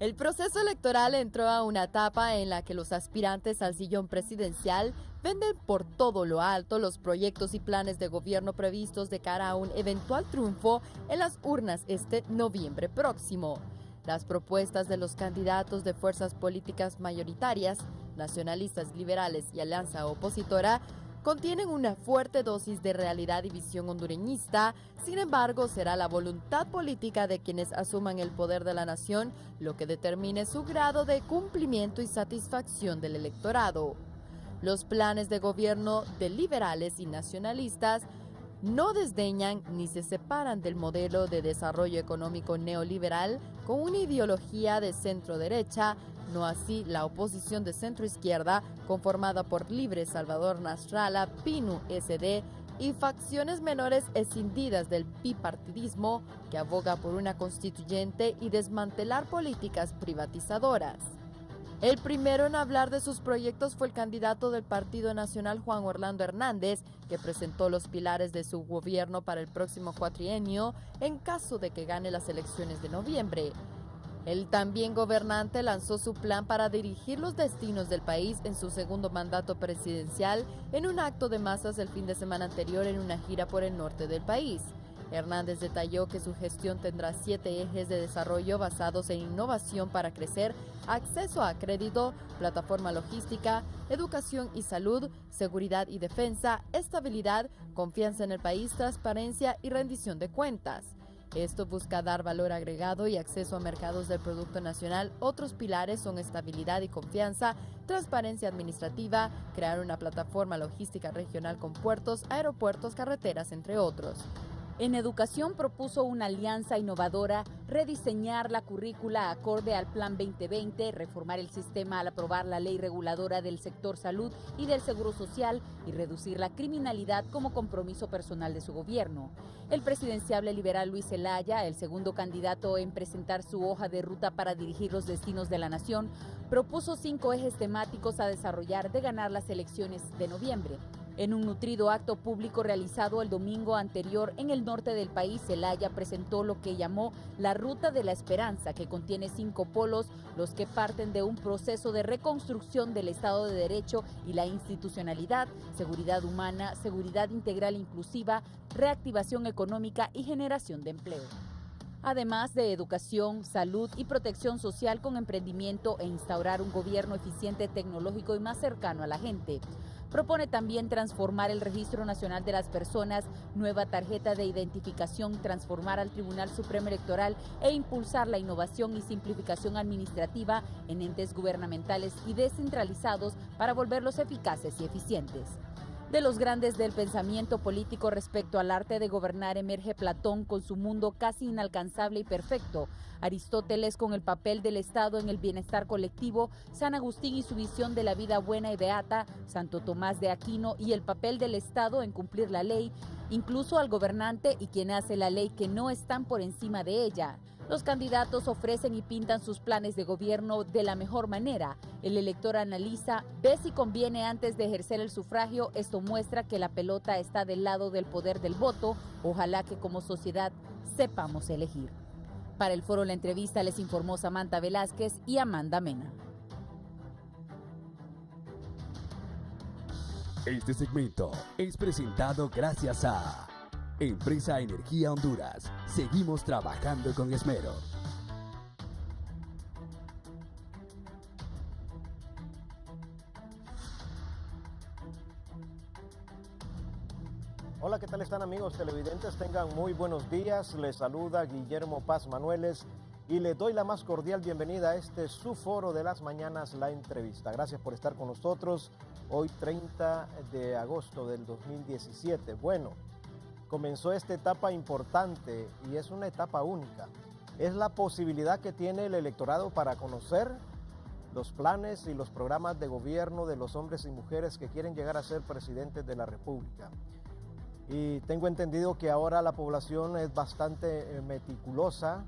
El proceso electoral entró a una etapa en la que los aspirantes al sillón presidencial venden por todo lo alto los proyectos y planes de gobierno previstos de cara a un eventual triunfo en las urnas este noviembre próximo. Las propuestas de los candidatos de fuerzas políticas mayoritarias, nacionalistas, liberales y alianza opositora, contienen una fuerte dosis de realidad y visión hondureñista. Sin embargo, será la voluntad política de quienes asuman el poder de la nación lo que determine su grado de cumplimiento y satisfacción del electorado. Los planes de gobierno de liberales y nacionalistas no desdeñan ni se separan del modelo de desarrollo económico neoliberal con una ideología de centro-derecha, no así la oposición de centro-izquierda conformada por Libre Salvador Nasralla, PINU SD y facciones menores escindidas del bipartidismo que aboga por una constituyente y desmantelar políticas privatizadoras. El primero en hablar de sus proyectos fue el candidato del Partido Nacional Juan Orlando Hernández, que presentó los pilares de su gobierno para el próximo cuatrienio en caso de que gane las elecciones de noviembre. El también gobernante lanzó su plan para dirigir los destinos del país en su segundo mandato presidencial en un acto de masas el fin de semana anterior en una gira por el norte del país. Hernández detalló que su gestión tendrá 7 ejes de desarrollo basados en innovación para crecer, acceso a crédito, plataforma logística, educación y salud, seguridad y defensa, estabilidad, confianza en el país, transparencia y rendición de cuentas. Esto busca dar valor agregado y acceso a mercados del Producto Nacional. Otros pilares son estabilidad y confianza, transparencia administrativa, crear una plataforma logística regional con puertos, aeropuertos, carreteras, entre otros. En educación propuso una alianza innovadora, rediseñar la currícula acorde al Plan 2020, reformar el sistema al aprobar la ley reguladora del sector salud y del seguro social y reducir la criminalidad como compromiso personal de su gobierno. El presidenciable liberal Luis Zelaya, el segundo candidato en presentar su hoja de ruta para dirigir los destinos de la nación, propuso 5 ejes temáticos a desarrollar de ganar las elecciones de noviembre. En un nutrido acto público realizado el domingo anterior en el norte del país, Zelaya presentó lo que llamó la Ruta de la Esperanza, que contiene 5 polos, los que parten de un proceso de reconstrucción del Estado de Derecho y la institucionalidad, seguridad humana, seguridad integral inclusiva, reactivación económica y generación de empleo. Además de educación, salud y protección social con emprendimiento e instaurar un gobierno eficiente, tecnológico y más cercano a la gente. Propone también transformar el Registro Nacional de las Personas, nueva tarjeta de identificación, transformar al Tribunal Supremo Electoral e impulsar la innovación y simplificación administrativa en entes gubernamentales y descentralizados para volverlos eficaces y eficientes. De los grandes del pensamiento político respecto al arte de gobernar emerge Platón con su mundo casi inalcanzable y perfecto, Aristóteles con el papel del Estado en el bienestar colectivo, San Agustín y su visión de la vida buena y beata, Santo Tomás de Aquino y el papel del Estado en cumplir la ley, incluso al gobernante y quien hace la ley que no están por encima de ella. Los candidatos ofrecen y pintan sus planes de gobierno de la mejor manera. El elector analiza, ve si conviene antes de ejercer el sufragio. Esto muestra que la pelota está del lado del poder del voto. Ojalá que como sociedad sepamos elegir. Para el Foro La Entrevista les informó Samantha Velázquez y Amanda Mena. Este segmento es presentado gracias a Empresa Energía Honduras. Seguimos trabajando con esmero. Hola, ¿qué tal están amigos televidentes? Tengan muy buenos días. Les saluda Guillermo Paz Manueles y les doy la más cordial bienvenida a este su foro de las mañanas, La Entrevista. Gracias por estar con nosotros hoy 30 de agosto del 2017. Bueno, comenzó esta etapa importante y es una etapa única. Es la posibilidad que tiene el electorado para conocer los planes y los programas de gobierno de los hombres y mujeres que quieren llegar a ser presidentes de la República. Y tengo entendido que ahora la población es bastante meticulosa.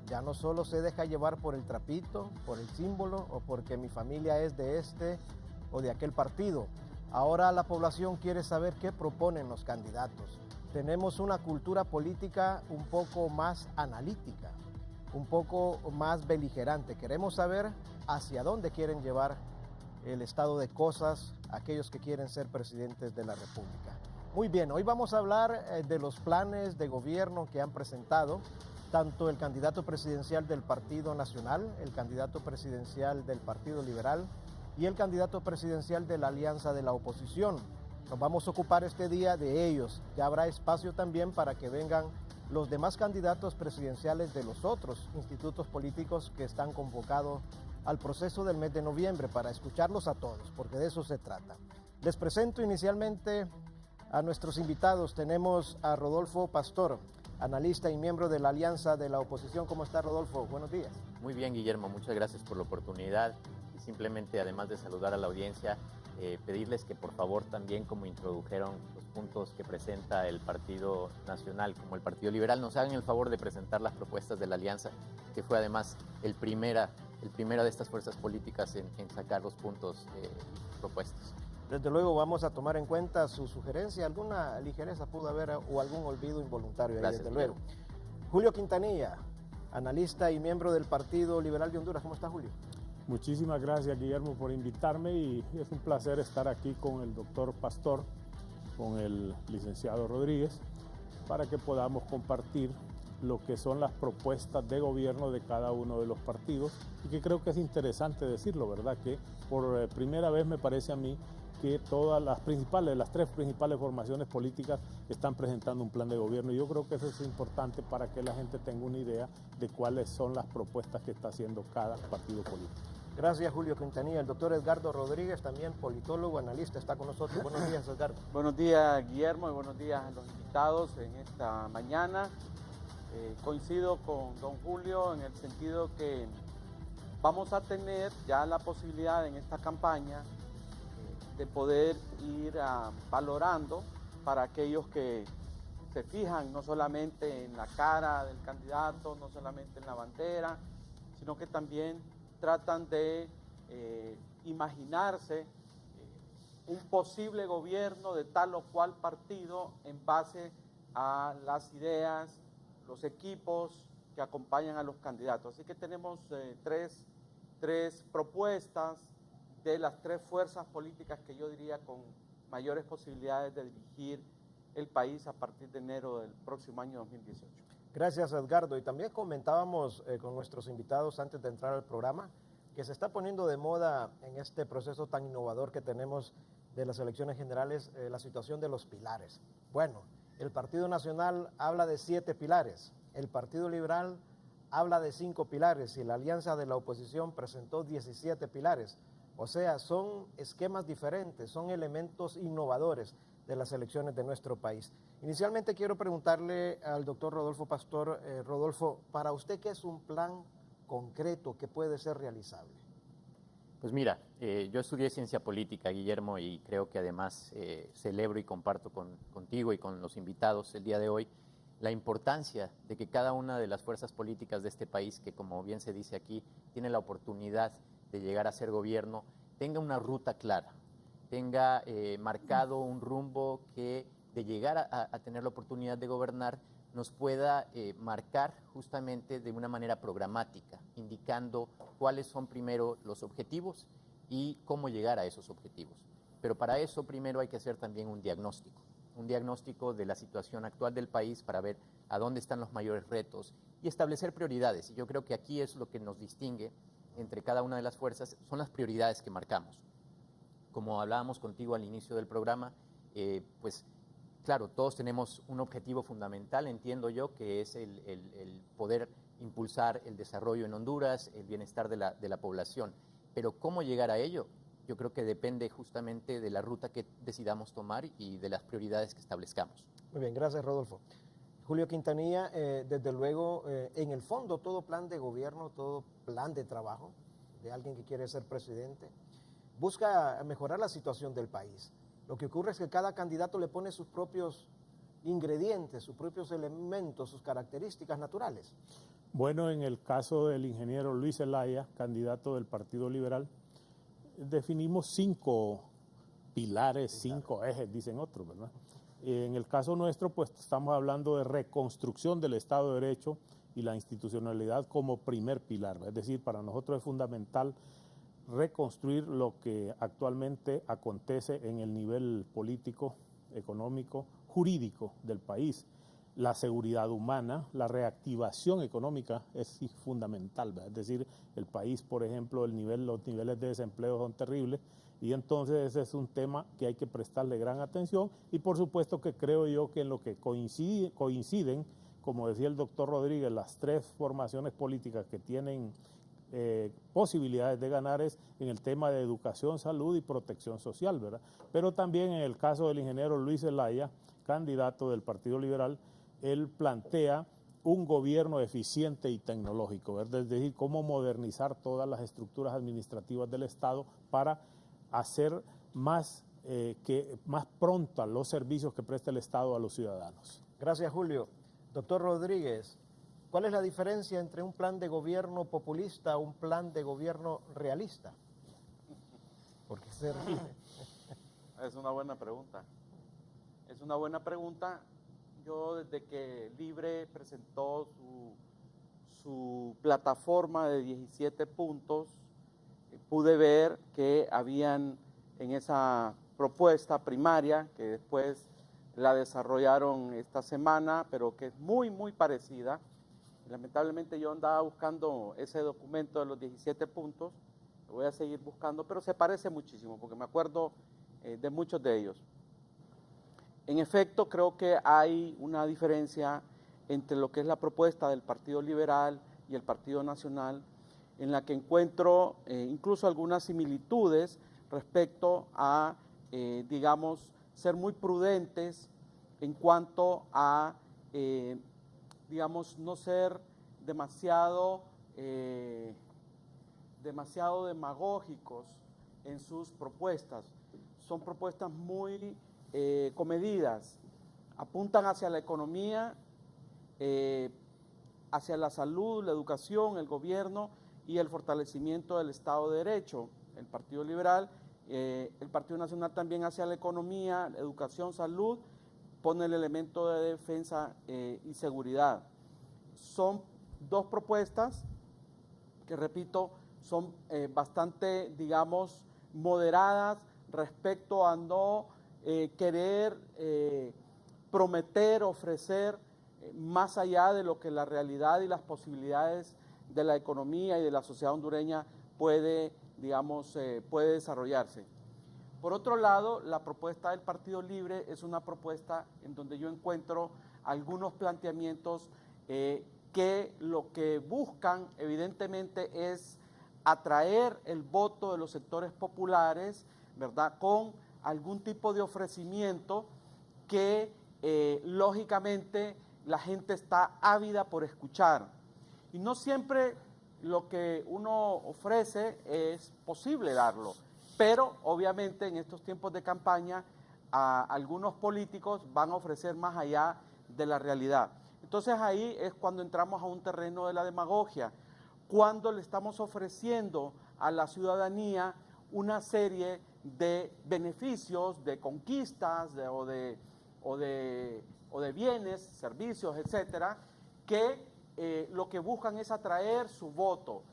Ya no solo se deja llevar por el trapito, por el símbolo o porque mi familia es de este o de aquel partido. Ahora la población quiere saber qué proponen los candidatos. Tenemos una cultura política un poco más analítica. un poco más beligerante. Queremos saber hacia dónde quieren llevar el estado de cosas aquellos que quieren ser presidentes de la República. Muy bien, hoy vamos a hablar de los planes de gobierno que han presentado tanto el candidato presidencial del Partido Nacional, el candidato presidencial del Partido Liberal y el candidato presidencial de la Alianza de la Oposición. Nos vamos a ocupar este día de ellos. Ya habrá espacio también para que vengan los demás candidatos presidenciales de los otros institutos políticos que están convocados al proceso del mes de noviembre para escucharlos a todos, porque de eso se trata. Les presento inicialmente a nuestros invitados. Tenemos a Rodolfo Pastor, analista y miembro de la Alianza de la Oposición. ¿Cómo está, Rodolfo? Buenos días. Muy bien, Guillermo, muchas gracias por la oportunidad y simplemente, además de saludar a la audiencia, pedirles que por favor también, como introdujeron los puntos que presenta el Partido Nacional como el Partido Liberal, nos hagan el favor de presentar las propuestas de la Alianza, que fue además el primera de estas fuerzas políticas en sacar los puntos propuestos. Desde luego vamos a tomar en cuenta su sugerencia. Alguna ligereza pudo haber o algún olvido involuntario. Gracias, desde luego. Julio Quintanilla, analista y miembro del Partido Liberal de Honduras. ¿Cómo está, Julio? Muchísimas gracias, Guillermo, por invitarme y es un placer estar aquí con el doctor Pastor, con el licenciado Rodríguez, para que podamos compartir lo que son las propuestas de gobierno de cada uno de los partidos y que creo que es interesante decirlo, ¿verdad? Que por primera vez me parece a mí que todas las tres principales formaciones políticas están presentando un plan de gobierno y yo creo que eso es importante para que la gente tenga una idea de cuáles son las propuestas que está haciendo cada partido político. Gracias, Julio Quintanilla. El doctor Edgardo Rodríguez, también politólogo, analista, está con nosotros. Buenos días, Edgardo. Buenos días, Guillermo, y buenos días a los invitados en esta mañana. Coincido con don Julio en el sentido que vamos a tener ya la posibilidad en esta campaña de poder ir valorando para aquellos que se fijan no solamente en la cara del candidato, no solamente en la bandera, sino que también tratan de imaginarse un posible gobierno de tal o cual partido en base a las ideas, los equipos que acompañan a los candidatos. Así que tenemos tres propuestas de las tres fuerzas políticas que yo diría con mayores posibilidades de dirigir el país a partir de enero del próximo año 2018. Gracias, Edgardo. Y también comentábamos con nuestros invitados antes de entrar al programa que se está poniendo de moda en este proceso tan innovador que tenemos de las elecciones generales la situación de los pilares. Bueno, el Partido Nacional habla de 7 pilares, el Partido Liberal habla de 5 pilares y la Alianza de la Oposición presentó 17 pilares. O sea, son esquemas diferentes, son elementos innovadores de las elecciones de nuestro país. Inicialmente quiero preguntarle al doctor Rodolfo Pastor, Rodolfo, para usted, ¿qué es un plan concreto que puede ser realizable? Pues mira, yo estudié ciencia política, Guillermo, y creo que además celebro y comparto contigo y con los invitados el día de hoy la importancia de que cada una de las fuerzas políticas de este país, que como bien se dice aquí, tiene la oportunidad de llegar a ser gobierno, tenga una ruta clara, tenga marcado un rumbo que de llegar a tener la oportunidad de gobernar nos pueda marcar justamente de una manera programática, indicando cuáles son primero los objetivos y cómo llegar a esos objetivos. Pero para eso primero hay que hacer también un diagnóstico de la situación actual del país para ver a dónde están los mayores retos y establecer prioridades. Y yo creo que aquí es lo que nos distingue entre cada una de las fuerzas, son las prioridades que marcamos. Como hablábamos contigo al inicio del programa, pues claro, todos tenemos un objetivo fundamental, entiendo yo, que es el poder impulsar el desarrollo en Honduras, el bienestar de la población. Pero ¿cómo llegar a ello? Yo creo que depende justamente de la ruta que decidamos tomar y de las prioridades que establezcamos. Muy bien, gracias, Rodolfo. Julio Quintanilla, desde luego, en el fondo todo plan de gobierno, todo plan de trabajo de alguien que quiere ser presidente, busca mejorar la situación del país. Lo que ocurre es que cada candidato le pone sus propios ingredientes, sus propios elementos, sus características naturales. Bueno, en el caso del ingeniero Luis Zelaya, candidato del Partido Liberal, definimos 5 pilares, 5 ejes, dicen otros, ¿verdad? En el caso nuestro, pues estamos hablando de reconstrucción del Estado de Derecho, y la institucionalidad como primer pilar. Es decir, para nosotros es fundamental reconstruir lo que actualmente acontece en el nivel político, económico, jurídico del país. La seguridad humana, la reactivación económica es fundamental, ¿verdad? Es decir, el país, por ejemplo, los niveles de desempleo son terribles y entonces ese es un tema que hay que prestarle gran atención y por supuesto que creo yo que en lo que coinciden, como decía el doctor Rodríguez, las tres formaciones políticas que tienen posibilidades de ganar es en el tema de educación, salud y protección social, ¿verdad? Pero también en el caso del ingeniero Luis Zelaya, candidato del Partido Liberal, él plantea un gobierno eficiente y tecnológico, ¿verdad? Es decir, cómo modernizar todas las estructuras administrativas del Estado para hacer más pronta los servicios que presta el Estado a los ciudadanos. Gracias, Julio. Doctor Rodríguez, ¿cuál es la diferencia entre un plan de gobierno populista o un plan de gobierno realista? ¿Por qué se ríe? Es una buena pregunta. Es una buena pregunta. Yo desde que Libre presentó su plataforma de 17 puntos, pude ver que habían en esa propuesta primaria, que después la desarrollaron esta semana, pero que es muy, muy parecida. Lamentablemente yo andaba buscando ese documento de los 17 puntos, lo voy a seguir buscando, pero se parece muchísimo, porque me acuerdo de muchos de ellos. En efecto, creo que hay una diferencia entre lo que es la propuesta del Partido Liberal y el Partido Nacional, en la que encuentro incluso algunas similitudes respecto a, digamos, ser muy prudentes en cuanto a, digamos, no ser demasiado demagógicos en sus propuestas. Son propuestas muy comedidas, apuntan hacia la economía, hacia la salud, la educación, el gobierno y el fortalecimiento del Estado de Derecho. El Partido Liberal, el Partido Nacional también hacia la economía, educación, salud, pone el elemento de defensa y seguridad. Son dos propuestas que, repito, son bastante, digamos, moderadas respecto a no querer prometer, ofrecer más allá de lo que la realidad y las posibilidades de la economía y de la sociedad hondureña puede, digamos, puede desarrollarse. Por otro lado, la propuesta del Partido Libre es una propuesta en donde yo encuentro algunos planteamientos que lo que buscan evidentemente es atraer el voto de los sectores populares, ¿verdad?, con algún tipo de ofrecimiento que lógicamente la gente está ávida por escuchar. Y no siempre lo que uno ofrece es posible darlo, pero obviamente en estos tiempos de campaña algunos políticos van a ofrecer más allá de la realidad. Entonces ahí es cuando entramos a un terreno de la demagogia, cuando le estamos ofreciendo a la ciudadanía una serie de beneficios, de conquistas o de bienes, servicios, etcétera, que lo que buscan es atraer su voto,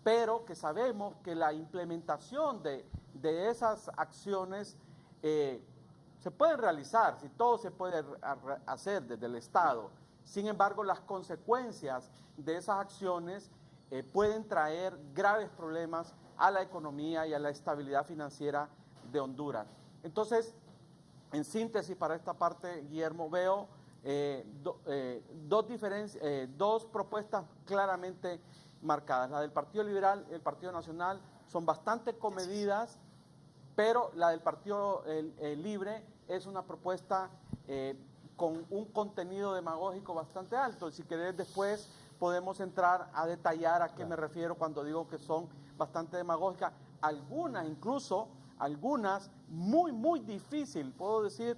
pero que sabemos que la implementación de esas acciones se pueden realizar, si todo se puede hacer desde el Estado. Sin embargo, las consecuencias de esas acciones pueden traer graves problemas a la economía y a la estabilidad financiera de Honduras. Entonces, en síntesis para esta parte, Guillermo, veo dos propuestas claramente marcadas. La del Partido Liberal y el Partido Nacional son bastante comedidas, pero la del Partido Libre es una propuesta con un contenido demagógico bastante alto. Si querés, después podemos entrar a detallar a qué me refiero cuando digo que son bastante demagógicas. Algunas, incluso, algunas muy, muy difícil, puedo decir,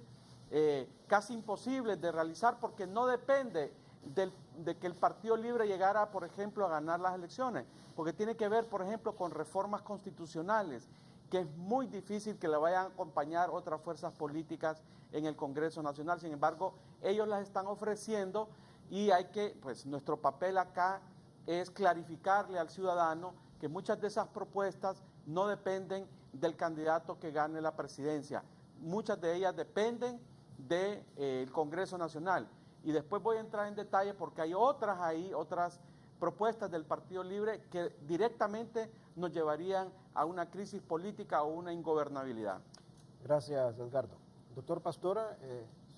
casi imposibles de realizar, porque no depende de que el Partido Libre llegara, por ejemplo, a ganar las elecciones, porque tiene que ver, por ejemplo, con reformas constitucionales, que es muy difícil que le vayan a acompañar otras fuerzas políticas en el Congreso Nacional. Sin embargo, ellos las están ofreciendo y hay que, pues nuestro papel acá es clarificarle al ciudadano que muchas de esas propuestas no dependen del candidato que gane la presidencia. Muchas de ellas dependen del Congreso Nacional. Y después voy a entrar en detalle porque hay otras ahí, otras propuestas del Partido Libre que directamente nos llevarían a una crisis política o una ingobernabilidad. Gracias, Edgardo. Doctor Pastor,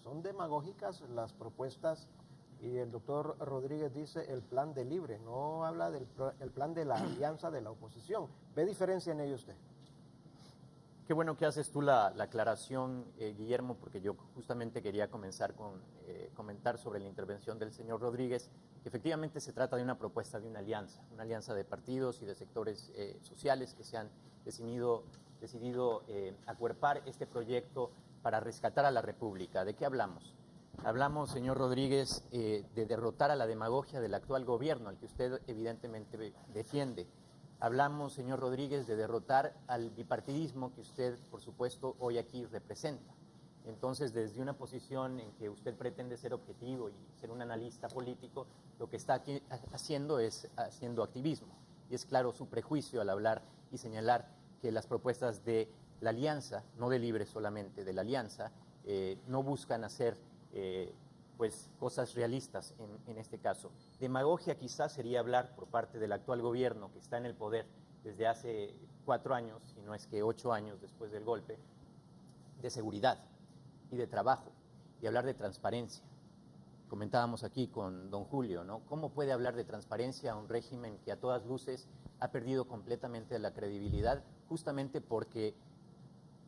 son demagógicas las propuestas y el doctor Rodríguez dice el plan de Libre, no habla del el plan de la alianza de la oposición. ¿Ve diferencia en ello usted? Qué bueno que haces tú la aclaración, Guillermo, porque yo justamente quería comenzar con comentar sobre la intervención del señor Rodríguez, que efectivamente se trata de una propuesta de una alianza de partidos y de sectores sociales que se han decidido acuerpar este proyecto para rescatar a la República. ¿De qué hablamos? Hablamos, señor Rodríguez, de derrotar a la demagogia del actual gobierno, al que usted evidentemente defiende. Hablamos, señor Rodríguez, de derrotar al bipartidismo que usted, por supuesto, hoy aquí representa. Entonces, desde una posición en que usted pretende ser objetivo y ser un analista político, lo que está aquí haciendo es haciendo activismo. Y es claro su prejuicio al hablar y señalar que las propuestas de la alianza, no de Libre solamente, de la alianza, no buscan hacer pues cosas realistas en este caso. Demagogia quizás sería hablar por parte del actual gobierno que está en el poder desde hace 4 años, si no es que 8 años después del golpe, de seguridad y de trabajo, y hablar de transparencia. Comentábamos aquí con don Julio, ¿no? ¿Cómo puede hablar de transparencia a un régimen que a todas luces ha perdido completamente la credibilidad justamente porque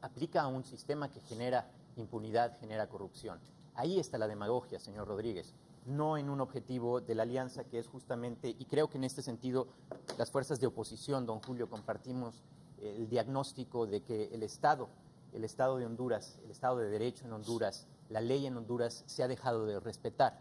aplica a un sistema que genera impunidad, genera corrupción? Ahí está la demagogia, señor Rodríguez, no en un objetivo de la alianza que es justamente, y creo que en este sentido las fuerzas de oposición, don Julio, compartimos el diagnóstico de que el Estado de Honduras, el Estado de Derecho en Honduras, la ley en Honduras se ha dejado de respetar,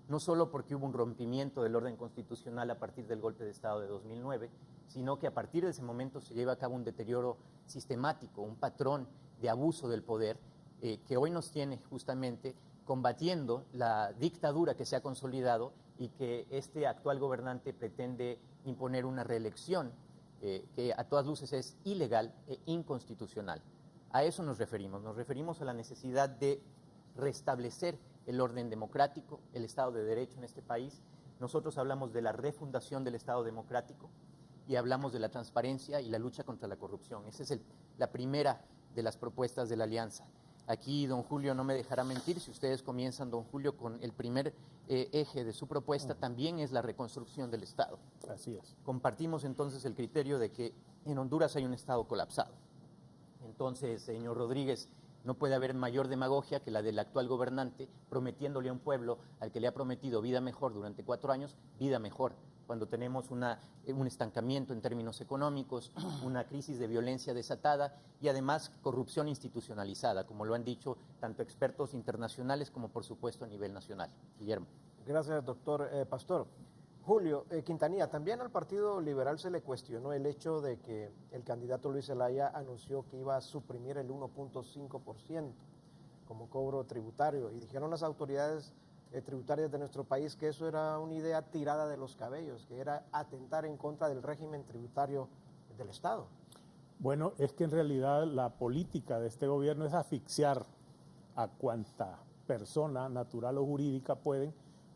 no solo porque hubo un rompimiento del orden constitucional a partir del golpe de Estado de 2009, sino que a partir de ese momento se lleva a cabo un deterioro sistemático, un patrón de abuso del poder que hoy nos tiene justamente combatiendo la dictadura que se ha consolidado y que este actual gobernante pretende imponer una reelección que a todas luces es ilegal e inconstitucional. A eso nos referimos a la necesidad de restablecer el orden democrático, el Estado de Derecho en este país. Nosotros hablamos de la refundación del Estado democrático y hablamos de la transparencia y la lucha contra la corrupción. Esa es la primera de las propuestas de la alianza. Aquí don Julio no me dejará mentir, si ustedes comienzan, don Julio, con el primer eje de su propuesta, también es la reconstrucción del Estado. Así es. Compartimos entonces el criterio de que en Honduras hay un Estado colapsado. Entonces, señor Rodríguez, no puede haber mayor demagogia que la del actual gobernante prometiéndole a un pueblo al que le ha prometido vida mejor durante 4 años, vida mejor, cuando tenemos un estancamiento en términos económicos, una crisis de violencia desatada y además corrupción institucionalizada, como lo han dicho tanto expertos internacionales como por supuesto a nivel nacional. Guillermo. Gracias, doctor Pastor. Julio, Quintanilla, también al Partido Liberal se le cuestionó el hecho de que el candidato Luis Zelaya anunció que iba a suprimir el 1.5% como cobro tributario y dijeron las autoridades tributarias de nuestro país que eso era una idea tirada de los cabellos, que era atentar en contra del régimen tributario del Estado. Bueno, es que en realidad la política de este gobierno es asfixiar a cuanta persona natural o jurídica pueden,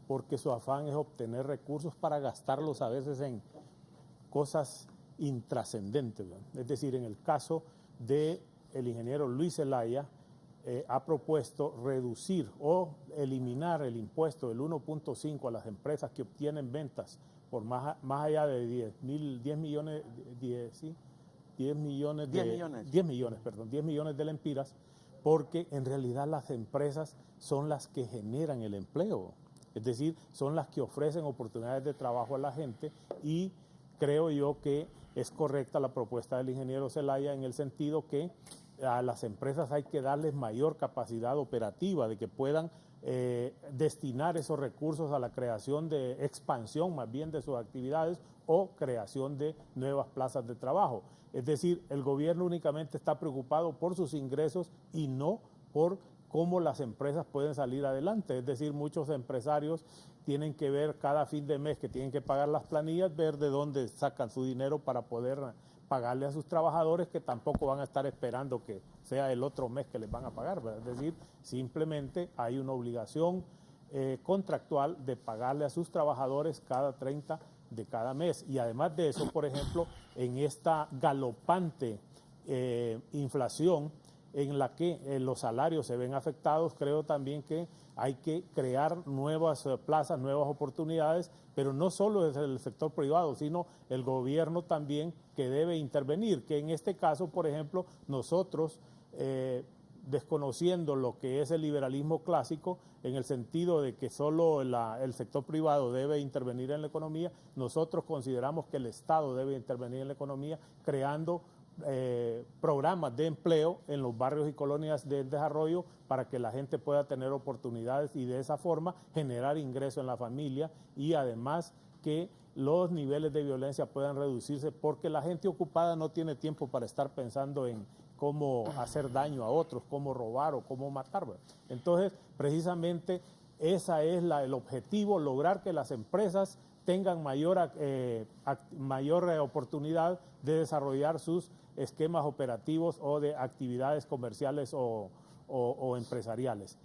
porque su afán es obtener recursos para gastarlos a veces en cosas intrascendentes. Es decir, en el caso del ingeniero Luis Zelaya, ha propuesto reducir o eliminar el impuesto del 1.5 a las empresas que obtienen ventas por más allá de 10 millones de lempiras, porque en realidad las empresas son las que generan el empleo. Es decir, son las que ofrecen oportunidades de trabajo a la gente y creo yo que es correcta la propuesta del ingeniero Zelaya en el sentido que a las empresas hay que darles mayor capacidad operativa, de que puedan destinar esos recursos a la creación de expansión más bien de sus actividades o creación de nuevas plazas de trabajo. Es decir, el gobierno únicamente está preocupado por sus ingresos y no por cómo las empresas pueden salir adelante. Es decir, muchos empresarios tienen que ver cada fin de mes que tienen que pagar las planillas, ver de dónde sacan su dinero para poder pagarle a sus trabajadores, que tampoco van a estar esperando que sea el otro mes que les van a pagar, ¿verdad? Es decir, simplemente hay una obligación contractual de pagarle a sus trabajadores cada 30 de cada mes. Y además de eso, por ejemplo, en esta galopante inflación en la que los salarios se ven afectados, creo también que hay que crear nuevas plazas, nuevas oportunidades, pero no solo desde el sector privado, sino el gobierno también, que debe intervenir, que en este caso, por ejemplo, nosotros, desconociendo lo que es el liberalismo clásico, en el sentido de que solo el sector privado debe intervenir en la economía, nosotros consideramos que el Estado debe intervenir en la economía, creando programas de empleo en los barrios y colonias de desarrollo para que la gente pueda tener oportunidades y de esa forma generar ingreso en la familia, y además que los niveles de violencia puedan reducirse, porque la gente ocupada no tiene tiempo para estar pensando en cómo hacer daño a otros, cómo robar o cómo matar. Entonces, precisamente ese es el objetivo, lograr que las empresas tengan mayor oportunidad de desarrollar sus esquemas operativos o de actividades comerciales o empresariales.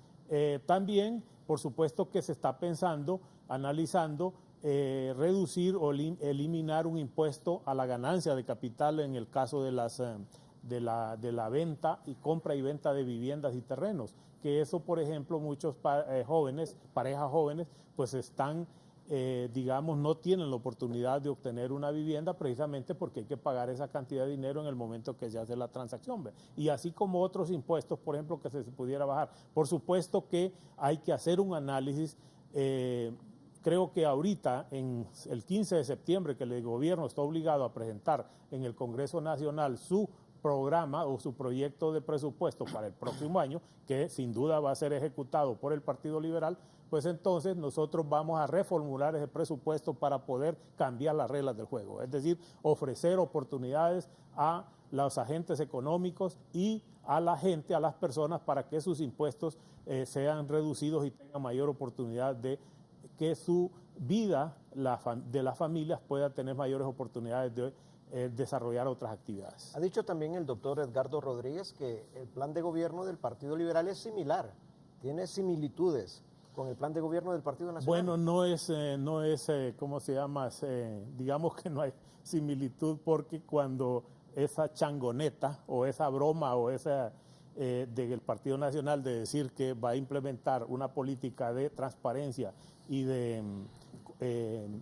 También, por supuesto, que se está pensando, analizando, reducir o eliminar un impuesto a la ganancia de capital en el caso de la venta y compra y venta de viviendas y terrenos, que eso, por ejemplo, muchos parejas jóvenes, pues están digamos, no tienen la oportunidad de obtener una vivienda precisamente porque hay que pagar esa cantidad de dinero en el momento que se hace la transacción, ¿ve? Y así como otros impuestos, por ejemplo, que se pudiera bajar. Por supuesto que hay que hacer un análisis. Creo que ahorita, en el 15 de septiembre, que el gobierno está obligado a presentar en el Congreso Nacional su programa o su proyecto de presupuesto para el próximo año, que sin duda va a ser ejecutado por el Partido Liberal, pues entonces nosotros vamos a reformular ese presupuesto para poder cambiar las reglas del juego, es decir, ofrecer oportunidades a los agentes económicos y a la gente, a las personas, para que sus impuestos sean reducidos y tengan mayor oportunidad de que su vida de las familias pueda tener mayores oportunidades de desarrollar otras actividades. Ha dicho también el doctor Edgardo Rodríguez que el plan de gobierno del Partido Liberal es similar, tiene similitudes con el plan de gobierno del Partido Nacional. Bueno, no es ¿cómo se llama? Digamos que no hay similitud, porque cuando esa changoneta o esa broma o esa del Partido Nacional de decir que va a implementar una política de transparencia y de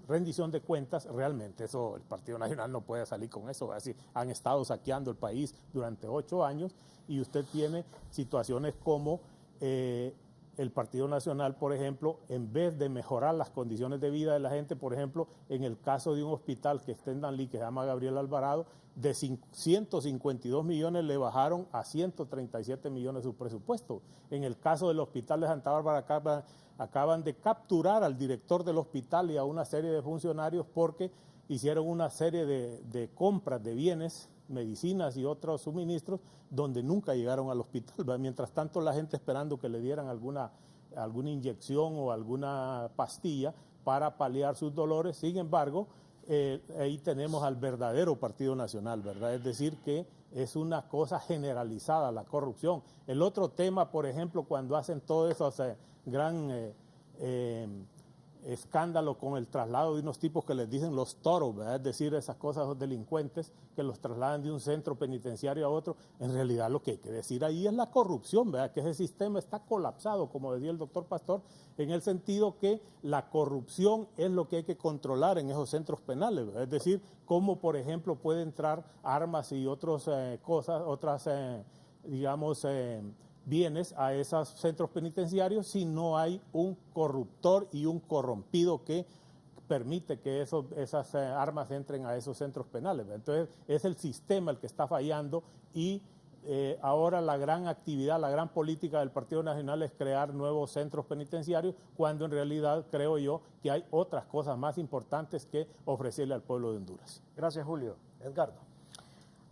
rendición de cuentas, realmente eso el Partido Nacional no puede salir con eso. Así han estado saqueando el país durante 8 años y usted tiene situaciones como el Partido Nacional, por ejemplo, en vez de mejorar las condiciones de vida de la gente, por ejemplo, en el caso de un hospital que está en Danlí, que se llama Gabriel Alvarado, de 152 millones le bajaron a 137 millones su presupuesto. En el caso del hospital de Santa Bárbara, acaban de capturar al director del hospital y a una serie de funcionarios porque hicieron una serie de compras de bienes, medicinas y otros suministros donde nunca llegaron al hospital. Mientras tanto, la gente esperando que le dieran alguna inyección o alguna pastilla para paliar sus dolores. Sin embargo, ahí tenemos al verdadero Partido Nacional, ¿verdad? Es decir, que es una cosa generalizada la corrupción. El otro tema, por ejemplo, cuando hacen todo eso, gran escándalo con el traslado de unos tipos que les dicen los toros, ¿verdad? Es decir, esas cosas, los delincuentes que los trasladan de un centro penitenciario a otro. En realidad lo que hay que decir ahí es la corrupción, ¿verdad? Que ese sistema está colapsado, como decía el doctor Pastor, en el sentido que la corrupción es lo que hay que controlar en esos centros penales, ¿verdad? Es decir, cómo, por ejemplo, puede entrar armas y otras cosas, bienes a esos centros penitenciarios si no hay un corruptor y un corrompido que permite que esas armas entren a esos centros penales. Entonces es el sistema el que está fallando y ahora la gran actividad, la gran política del Partido Nacional es crear nuevos centros penitenciarios, cuando en realidad creo yo que hay otras cosas más importantes que ofrecerle al pueblo de Honduras. Gracias, Julio. Edgardo.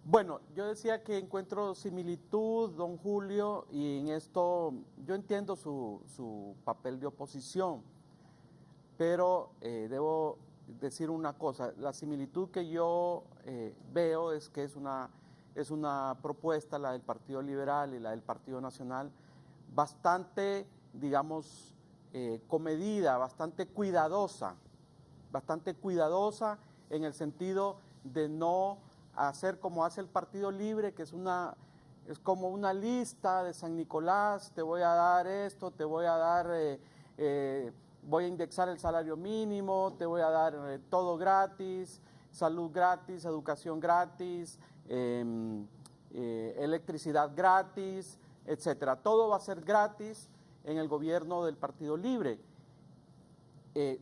Bueno, yo decía que encuentro similitud, don Julio, y en esto yo entiendo su papel de oposición, pero debo decir una cosa, la similitud que yo veo es que es una propuesta, la del Partido Liberal y la del Partido Nacional, bastante, digamos, comedida, bastante cuidadosa en el sentido de no hacer como hace el Partido Libre, que es como una lista de San Nicolás, te voy a dar esto, te voy a dar, voy a indexar el salario mínimo, te voy a dar todo gratis, salud gratis, educación gratis, electricidad gratis, etcétera. Todo va a ser gratis en el gobierno del Partido Libre,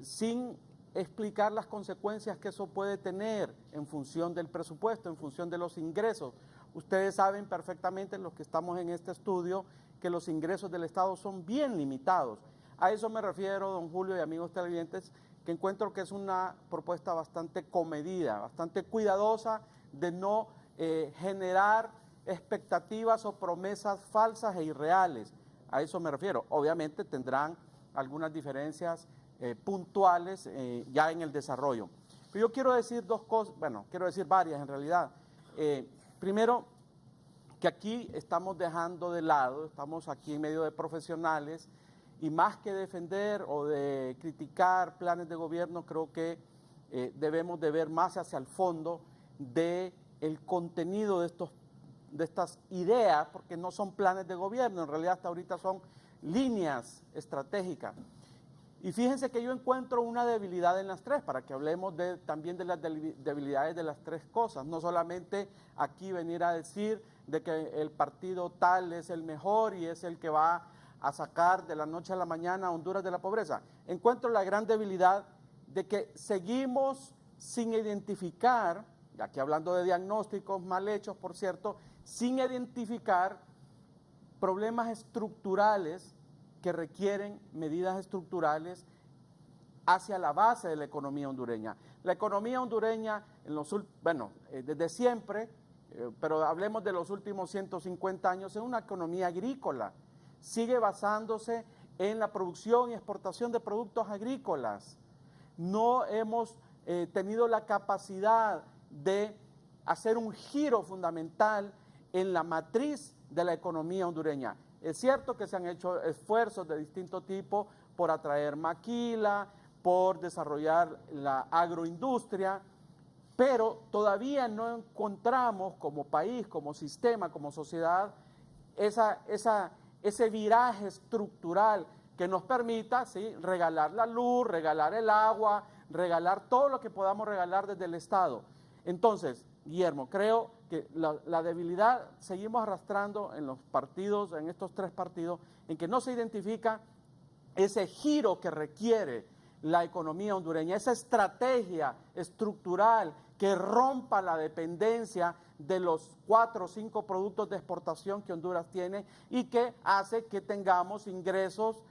sin explicar las consecuencias que eso puede tener en función del presupuesto, en función de los ingresos. Ustedes saben perfectamente, los que estamos en este estudio, que los ingresos del Estado son bien limitados. A eso me refiero, don Julio y amigos televidentes, que encuentro que es una propuesta bastante comedida, bastante cuidadosa de no generar expectativas o promesas falsas e irreales. A eso me refiero. Obviamente tendrán algunas diferencias puntuales ya en el desarrollo. Pero yo quiero decir dos cosas, bueno, quiero decir varias en realidad. Primero, que aquí estamos dejando de lado, estamos aquí en medio de profesionales y más que defender o de criticar planes de gobierno, creo que debemos de ver más hacia el fondo del contenido de estas ideas, porque no son planes de gobierno, en realidad hasta ahorita son líneas estratégicas. Y fíjense que yo encuentro una debilidad en las tres, para que hablemos también de las debilidades de las tres cosas. No solamente aquí venir a decir de que el partido tal es el mejor y es el que va a sacar de la noche a la mañana a Honduras de la pobreza. Encuentro la gran debilidad de que seguimos sin identificar, y aquí hablando de diagnósticos mal hechos, por cierto, sin identificar problemas estructurales que requieren medidas estructurales hacia la base de la economía hondureña. La economía hondureña, desde siempre, pero hablemos de los últimos 150 años, es una economía agrícola. Sigue basándose en la producción y exportación de productos agrícolas. No hemos tenido la capacidad de hacer un giro fundamental en la matriz de la economía hondureña. Es cierto que se han hecho esfuerzos de distinto tipo por atraer maquila, por desarrollar la agroindustria, pero todavía no encontramos como país, como sistema, como sociedad, ese viraje estructural que nos permita, ¿sí?, regalar la luz, regalar el agua, regalar todo lo que podamos regalar desde el Estado. Entonces, Guillermo, creo que la debilidad seguimos arrastrando en los partidos, en estos tres partidos, en que no se identifica ese giro que requiere la economía hondureña, esa estrategia estructural que rompa la dependencia de los 4 o 5 productos de exportación que Honduras tiene y que hace que tengamos ingresos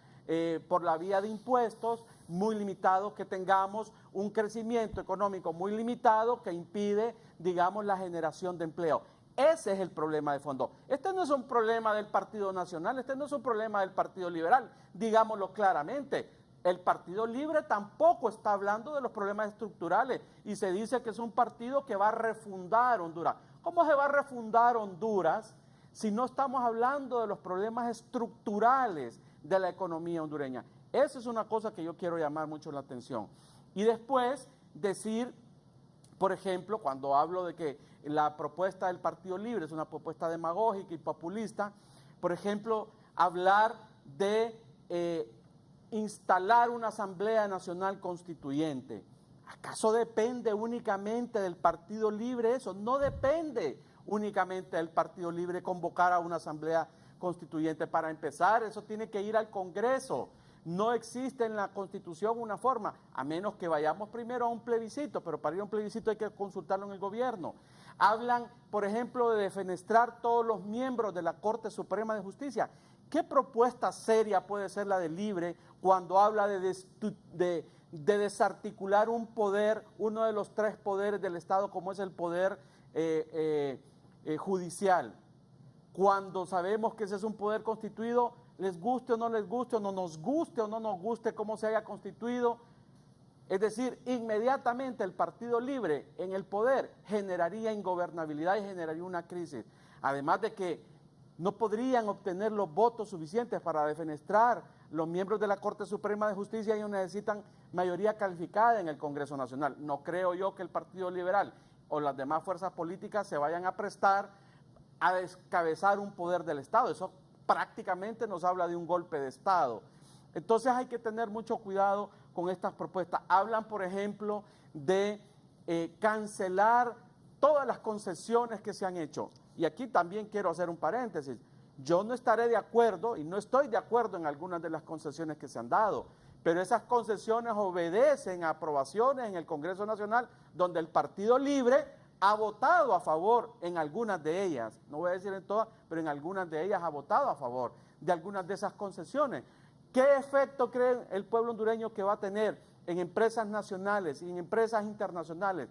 por la vía de impuestos muy limitados, que tengamos un crecimiento económico muy limitado que impide, digamos, la generación de empleo. Ese es el problema de fondo. Este no es un problema del Partido Nacional, este no es un problema del Partido Liberal, digámoslo claramente. El Partido Libre tampoco está hablando de los problemas estructurales y se dice que es un partido que va a refundar Honduras. ¿Cómo se va a refundar Honduras si no estamos hablando de los problemas estructurales de la economía hondureña? Esa es una cosa que yo quiero llamar mucho la atención. Y después decir, por ejemplo, cuando hablo de que la propuesta del Partido Libre es una propuesta demagógica y populista, por ejemplo, hablar de instalar una Asamblea Nacional Constituyente. ¿Acaso depende únicamente del Partido Libre eso? No depende únicamente del Partido Libre convocar a una Asamblea Constituyente. Para empezar, eso tiene que ir al Congreso. No existe en la Constitución una forma, a menos que vayamos primero a un plebiscito, pero para ir a un plebiscito hay que consultarlo en el gobierno. Hablan, por ejemplo, de defenestrar todos los miembros de la Corte Suprema de Justicia. ¿Qué propuesta seria puede ser la de Libre cuando habla de desarticular un poder, uno de los 3 poderes del Estado, como es el poder judicial, cuando sabemos que ese es un poder constituido, les guste o no les guste, o no nos guste o no nos guste cómo se haya constituido. Es decir, inmediatamente el Partido Libre en el poder generaría ingobernabilidad y generaría una crisis. Además de que no podrían obtener los votos suficientes para defenestrar los miembros de la Corte Suprema de Justicia. Ellos necesitan mayoría calificada en el Congreso Nacional. No creo yo que el Partido Liberal o las demás fuerzas políticas se vayan a prestar a descabezar un poder del Estado. Eso prácticamente nos habla de un golpe de Estado. Entonces hay que tener mucho cuidado con estas propuestas. Hablan, por ejemplo, de cancelar todas las concesiones que se han hecho. Y aquí también quiero hacer un paréntesis. Yo no estaré de acuerdo y no estoy de acuerdo en algunas de las concesiones que se han dado, pero esas concesiones obedecen a aprobaciones en el Congreso Nacional donde el Partido Libre ha votado a favor en algunas de ellas, no voy a decir en todas, pero en algunas de ellas ha votado a favor de algunas de esas concesiones. ¿Qué efecto cree el pueblo hondureño que va a tener en empresas nacionales y en empresas internacionales?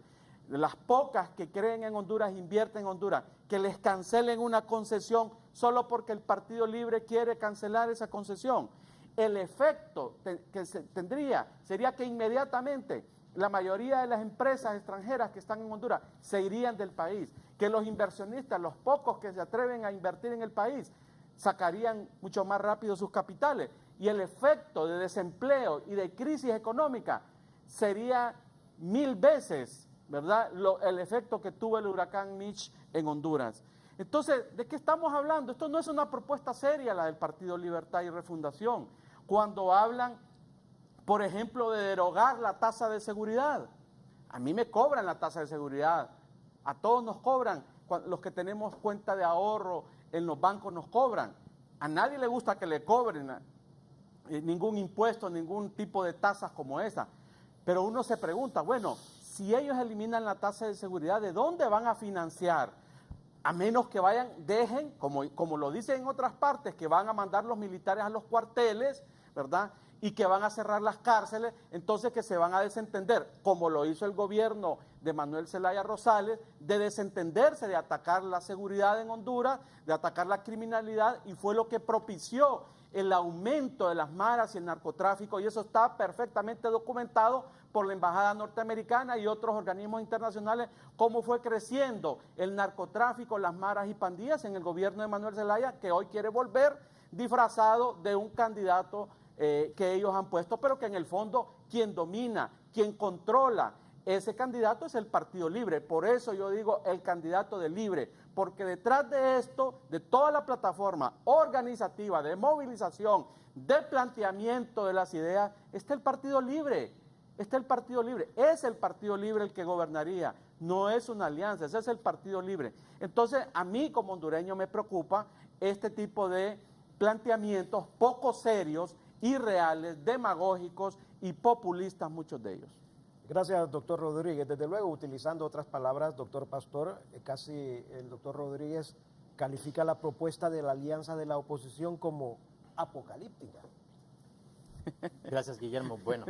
Las pocas que creen en Honduras, invierten en Honduras, que les cancelen una concesión solo porque el Partido Libre quiere cancelar esa concesión. El efecto que tendría sería que inmediatamente la mayoría de las empresas extranjeras que están en Honduras se irían del país, que los inversionistas, los pocos que se atreven a invertir en el país, sacarían mucho más rápido sus capitales, y el efecto de desempleo y de crisis económica sería 1000 veces, ¿verdad?, el efecto que tuvo el huracán Mitch en Honduras. Entonces, ¿de qué estamos hablando? Esto no es una propuesta seria la del Partido Libertad y Refundación. Cuando hablan, por ejemplo, de derogar la tasa de seguridad. A mí me cobran la tasa de seguridad, a todos nos cobran, los que tenemos cuenta de ahorro en los bancos nos cobran. A nadie le gusta que le cobren ningún impuesto, ningún tipo de tasas como esa. Pero uno se pregunta, bueno, si ellos eliminan la tasa de seguridad, ¿de dónde van a financiar? A menos que dejen, como lo dicen en otras partes, que van a mandar los militares a los cuarteles, ¿verdad?, y que van a cerrar las cárceles, entonces que se van a desentender, como lo hizo el gobierno de Manuel Zelaya Rosales, de desentenderse, de atacar la seguridad en Honduras, de atacar la criminalidad, y fue lo que propició el aumento de las maras y el narcotráfico, y eso está perfectamente documentado por la Embajada Norteamericana y otros organismos internacionales, cómo fue creciendo el narcotráfico, las maras y pandillas en el gobierno de Manuel Zelaya, que hoy quiere volver disfrazado de un candidato que ellos han puesto, pero que en el fondo quien domina, quien controla ese candidato es el Partido Libre. Por eso yo digo el candidato de Libre, porque detrás de esto, de toda la plataforma organizativa, de movilización, de planteamiento de las ideas, está el Partido Libre. Está el Partido Libre. Es el Partido Libre el que gobernaría, no es una alianza, ese es el Partido Libre. Entonces, a mí como hondureño me preocupa este tipo de planteamientos poco serios, irreales, demagógicos y populistas, muchos de ellos. Gracias, doctor Rodríguez. Desde luego, utilizando otras palabras, doctor Pastor, casi el doctor Rodríguez califica la propuesta de la alianza de la oposición como apocalíptica. Gracias, Guillermo. Bueno,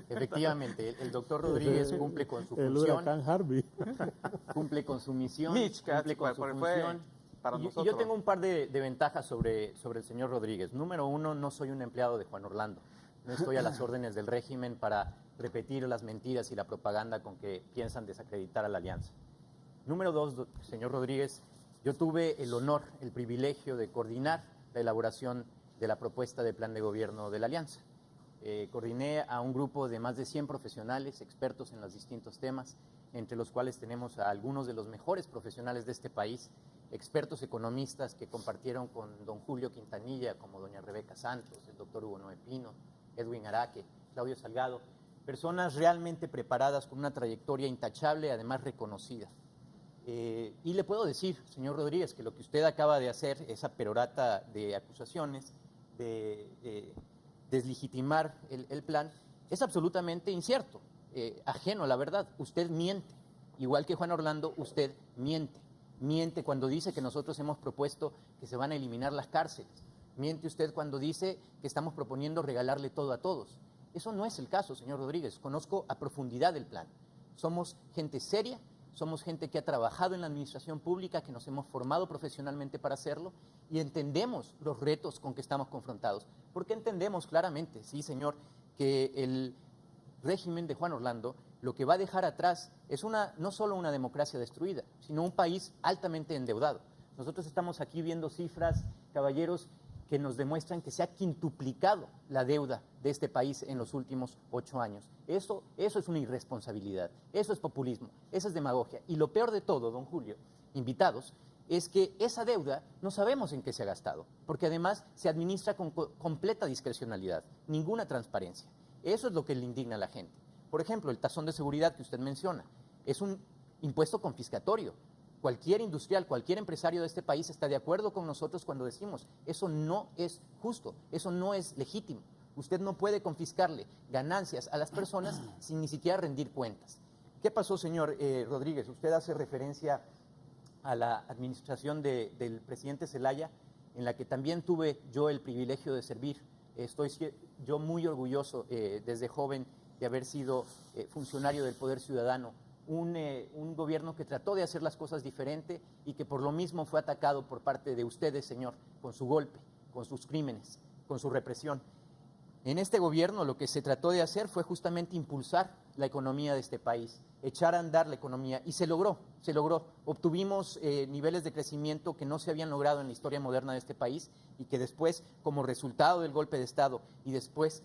efectivamente, el doctor Rodríguez cumple con su función. El huracán Harvey. Cumple con su misión, Mitch, cumple con su función. Y yo tengo un par de ventajas sobre el señor Rodríguez. Número uno, no soy un empleado de Juan Orlando. No estoy a las órdenes del régimen para repetir las mentiras y la propaganda con que piensan desacreditar a la alianza. Número dos, señor Rodríguez, yo tuve el honor, el privilegio de coordinar la elaboración de la propuesta de plan de gobierno de la alianza. Coordiné a un grupo de más de 100 profesionales, expertos en los distintos temas, entre los cuales tenemos a algunos de los mejores profesionales de este país, expertos economistas que compartieron con don Julio Quintanilla, como doña Rebeca Santos, el doctor Hugo Noé Pino, Edwin Araque, Claudio Salgado, personas realmente preparadas con una trayectoria intachable, además reconocida. Y le puedo decir, señor Rodríguez, que lo que usted acaba de hacer, esa perorata de acusaciones, de deslegitimar el plan, es absolutamente incierto, ajeno a la verdad. Usted miente, igual que Juan Orlando, usted miente. Miente cuando dice que nosotros hemos propuesto que se van a eliminar las cárceles. Miente usted cuando dice que estamos proponiendo regalarle todo a todos. Eso no es el caso, señor Rodríguez. Conozco a profundidad el plan. Somos gente seria, somos gente que ha trabajado en la administración pública, que nos hemos formado profesionalmente para hacerlo y entendemos los retos con que estamos confrontados. Porque entendemos claramente, sí señor, que el régimen de Juan Orlando lo que va a dejar atrás es no solo una democracia destruida, sino un país altamente endeudado. Nosotros estamos aquí viendo cifras, caballeros, que nos demuestran que se ha quintuplicado la deuda de este país en los últimos 8 años. Eso es una irresponsabilidad, eso es populismo, eso es demagogia. Y lo peor de todo, don Julio, invitados, es que esa deuda no sabemos en qué se ha gastado, porque además se administra con completa discrecionalidad, ninguna transparencia. Eso es lo que le indigna a la gente. Por ejemplo, el tazón de seguridad que usted menciona es un impuesto confiscatorio. Cualquier industrial, cualquier empresario de este país está de acuerdo con nosotros cuando decimos eso no es justo, eso no es legítimo. Usted no puede confiscarle ganancias a las personas sin ni siquiera rendir cuentas. ¿Qué pasó, señor Rodríguez? Usted hace referencia a la administración del presidente Zelaya, en la que también tuve yo el privilegio de servir. Estoy yo muy orgulloso desde joven de haber sido funcionario del Poder Ciudadano. Un gobierno que trató de hacer las cosas diferente y que por lo mismo fue atacado por parte de ustedes, señor, con su golpe, con sus crímenes, con su represión. En este gobierno lo que se trató de hacer fue justamente impulsar la economía de este país, echar a andar la economía y se logró. Obtuvimos niveles de crecimiento que no se habían logrado en la historia moderna de este país y que después, como resultado del golpe de Estado y después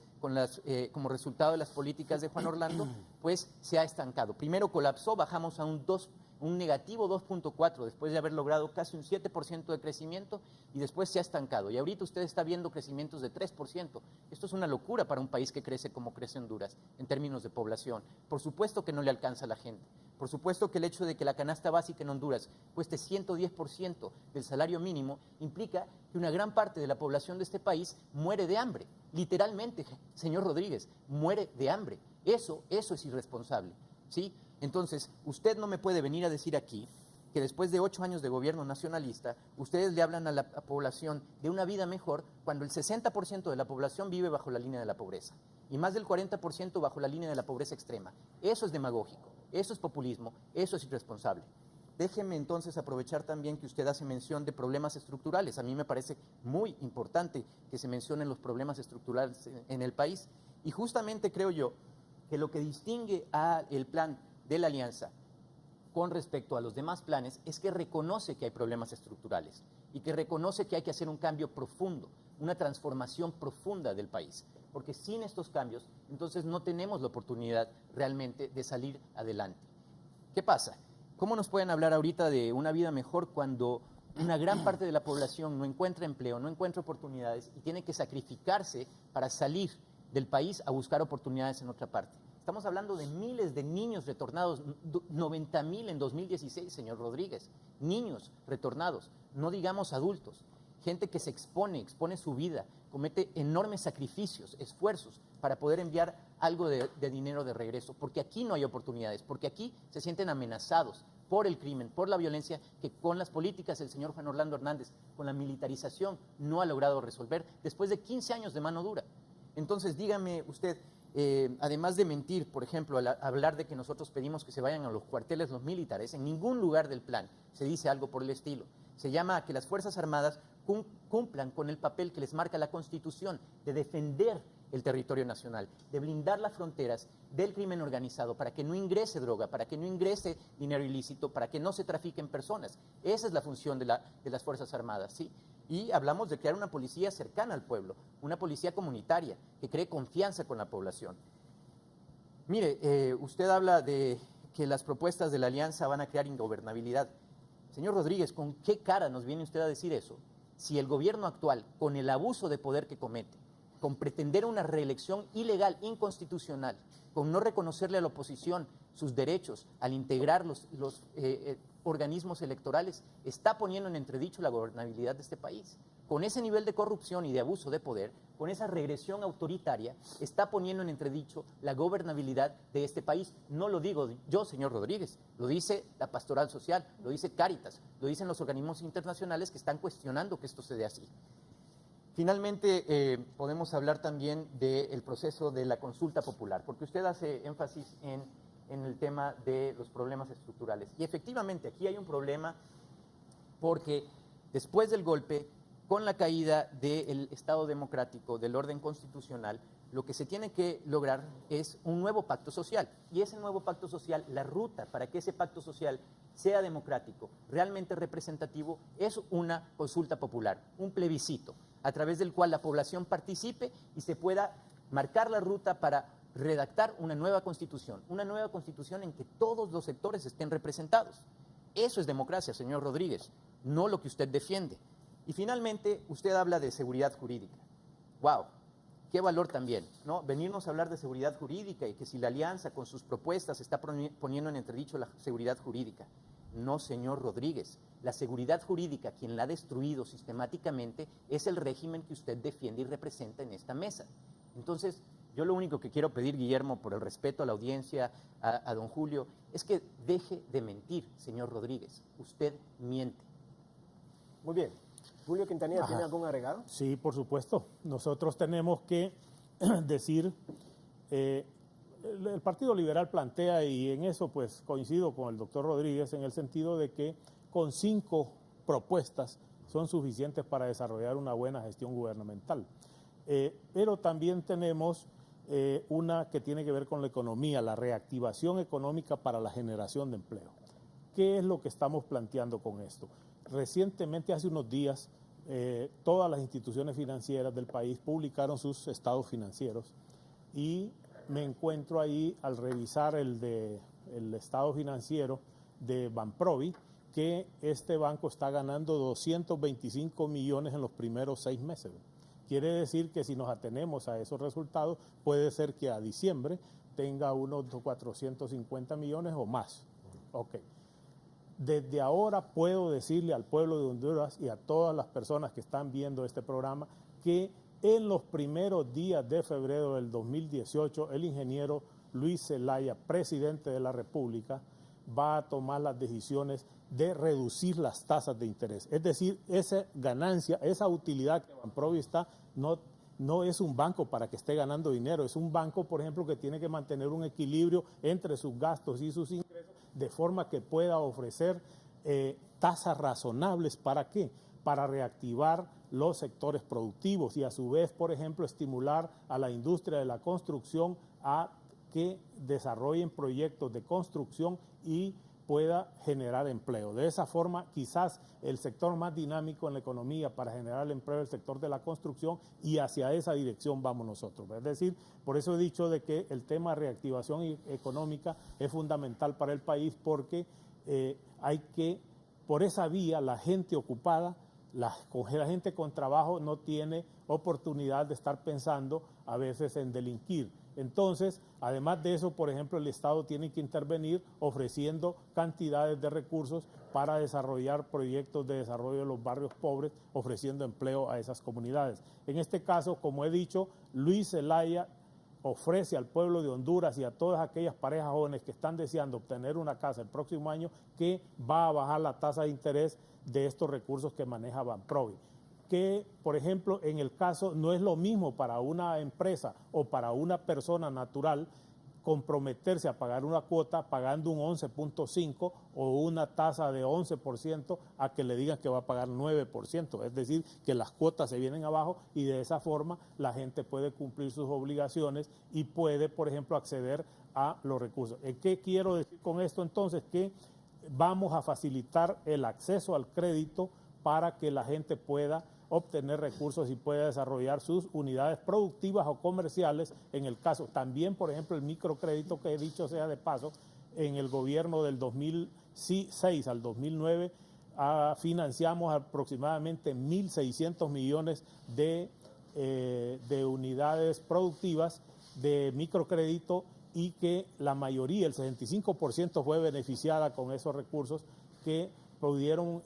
como resultado de las políticas de Juan Orlando, pues se ha estancado. Primero colapsó, bajamos a un negativo 2.4 después de haber logrado casi un 7% de crecimiento y después se ha estancado. Y ahorita usted está viendo crecimientos de 3%. Esto es una locura para un país que crece como crece Honduras en términos de población. Por supuesto que no le alcanza a la gente. Por supuesto que el hecho de que la canasta básica en Honduras cueste 110% del salario mínimo implica que una gran parte de la población de este país muere de hambre. Literalmente, señor Rodríguez, muere de hambre. Eso es irresponsable, ¿sí? Entonces, usted no me puede venir a decir aquí que después de 8 años de gobierno nacionalista, ustedes le hablan a la población de una vida mejor cuando el 60% de la población vive bajo la línea de la pobreza y más del 40% bajo la línea de la pobreza extrema. Eso es demagógico, eso es populismo, eso es irresponsable. Déjeme entonces aprovechar también que usted hace mención de problemas estructurales. A mí me parece muy importante que se mencionen los problemas estructurales en el país y justamente creo yo que lo que distingue al plan de la Alianza con respecto a los demás planes es que reconoce que hay problemas estructurales y que reconoce que hay que hacer un cambio profundo, una transformación profunda del país, porque sin estos cambios entonces no tenemos la oportunidad realmente de salir adelante. ¿Qué pasa? ¿Cómo nos pueden hablar ahorita de una vida mejor cuando una gran parte de la población no encuentra empleo, no encuentra oportunidades y tiene que sacrificarse para salir del país a buscar oportunidades en otra parte? Estamos hablando de miles de niños retornados, 90,000 en 2016, señor Rodríguez. Niños retornados, no digamos adultos. Gente que se expone su vida, comete enormes sacrificios, esfuerzos para poder enviar algo de dinero de regreso, porque aquí no hay oportunidades, porque aquí se sienten amenazados por el crimen, por la violencia que con las políticas del señor Juan Orlando Hernández, con la militarización, no ha logrado resolver después de 15 años de mano dura. Entonces, dígame usted, además de mentir, por ejemplo, al hablar de que nosotros pedimos que se vayan a los cuarteles los militares, en ningún lugar del plan se dice algo por el estilo. Se llama a que las Fuerzas Armadas cumplan con el papel que les marca la Constitución de defender el territorio nacional, de blindar las fronteras del crimen organizado para que no ingrese droga, para que no ingrese dinero ilícito, para que no se trafiquen personas. Esa es la función de las Fuerzas Armadas, ¿sí? Y hablamos de crear una policía cercana al pueblo, una policía comunitaria que cree confianza con la población. Mire, usted habla de que las propuestas de la Alianza van a crear ingobernabilidad. Señor Rodríguez, ¿con qué cara nos viene usted a decir eso? Si el gobierno actual, con el abuso de poder que comete, con pretender una reelección ilegal, inconstitucional, con no reconocerle a la oposición sus derechos al integrar los organismos electorales, está poniendo en entredicho la gobernabilidad de este país. Con ese nivel de corrupción y de abuso de poder, con esa regresión autoritaria, está poniendo en entredicho la gobernabilidad de este país. No lo digo yo, señor Rodríguez, lo dice la Pastoral Social, lo dice Cáritas, lo dicen los organismos internacionales que están cuestionando que esto se dé así. Finalmente, podemos hablar también del proceso de la consulta popular, porque usted hace énfasis en en el tema de los problemas estructurales. Y efectivamente aquí hay un problema porque después del golpe, con la caída del Estado democrático, del orden constitucional, lo que se tiene que lograr es un nuevo pacto social. Y ese nuevo pacto social, la ruta para que ese pacto social sea democrático, realmente representativo, es una consulta popular, un plebiscito, a través del cual la población participe y se pueda marcar la ruta para redactar una nueva constitución en que todos los sectores estén representados. Eso es democracia, señor Rodríguez, no lo que usted defiende. Y finalmente, usted habla de seguridad jurídica. ¡Wow! Qué valor también, ¿no? Venirnos a hablar de seguridad jurídica y que si la alianza con sus propuestas está poniendo en entredicho la seguridad jurídica. No, señor Rodríguez. La seguridad jurídica, quien la ha destruido sistemáticamente, es el régimen que usted defiende y representa en esta mesa. Entonces, yo lo único que quiero pedir, Guillermo, por el respeto a la audiencia, a don Julio, es que deje de mentir, señor Rodríguez. Usted miente. Muy bien. Julio Quintanilla, ¿tiene algún agregado? Sí, por supuesto. Nosotros tenemos que decir, el Partido Liberal plantea, y en eso pues coincido con el doctor Rodríguez, en el sentido de que con 5 propuestas son suficientes para desarrollar una buena gestión gubernamental. Pero también tenemos una que tiene que ver con la economía, la reactivación económica para la generación de empleo. ¿Qué es lo que estamos planteando con esto? Recientemente, hace unos días, todas las instituciones financieras del país publicaron sus estados financieros y me encuentro ahí al revisar el estado financiero de Banprovi, que este banco está ganando 225 millones en los primeros 6 meses. Quiere decir que si nos atenemos a esos resultados, puede ser que a diciembre tenga unos 450 millones o más. Ok. Desde ahora puedo decirle al pueblo de Honduras y a todas las personas que están viendo este programa que en los primeros días de febrero del 2018 el ingeniero Luis Zelaya, presidente de la República, va a tomar las decisiones de reducir las tasas de interés. Es decir, esa ganancia, esa utilidad que Banprovi está, no es un banco para que esté ganando dinero, es un banco, por ejemplo, que tiene que mantener un equilibrio entre sus gastos y sus ingresos, de forma que pueda ofrecer tasas razonables. ¿Para qué? Para reactivar los sectores productivos y a su vez, por ejemplo, estimular a la industria de la construcción a que desarrollen proyectos de construcción y pueda generar empleo. De esa forma, quizás el sector más dinámico en la economía para generar el empleo es el sector de la construcción y hacia esa dirección vamos nosotros. Es decir, por eso he dicho de que el tema de reactivación económica es fundamental para el país porque hay que, por esa vía, la gente ocupada, la gente con trabajo no tiene oportunidad de estar pensando a veces en delinquir. Entonces, además de eso, por ejemplo, el Estado tiene que intervenir ofreciendo cantidades de recursos para desarrollar proyectos de desarrollo de los barrios pobres, ofreciendo empleo a esas comunidades. En este caso, como he dicho, Luis Zelaya ofrece al pueblo de Honduras y a todas aquellas parejas jóvenes que están deseando obtener una casa el próximo año que va a bajar la tasa de interés de estos recursos que maneja Banprovi. Que, por ejemplo, en el caso no es lo mismo para una empresa o para una persona natural comprometerse a pagar una cuota pagando un 11.5 o una tasa de 11% a que le digan que va a pagar 9%. Es decir, que las cuotas se vienen abajo y de esa forma la gente puede cumplir sus obligaciones y puede, por ejemplo, acceder a los recursos. ¿Qué quiero decir con esto entonces? Que vamos a facilitar el acceso al crédito para que la gente pueda obtener recursos y pueda desarrollar sus unidades productivas o comerciales. En el caso, también, por ejemplo, el microcrédito, que he dicho sea de paso, en el gobierno del 2006 al 2009 financiamos aproximadamente 1.600 millones de unidades productivas de microcrédito y que la mayoría, el 65% fue beneficiada con esos recursos que pudieron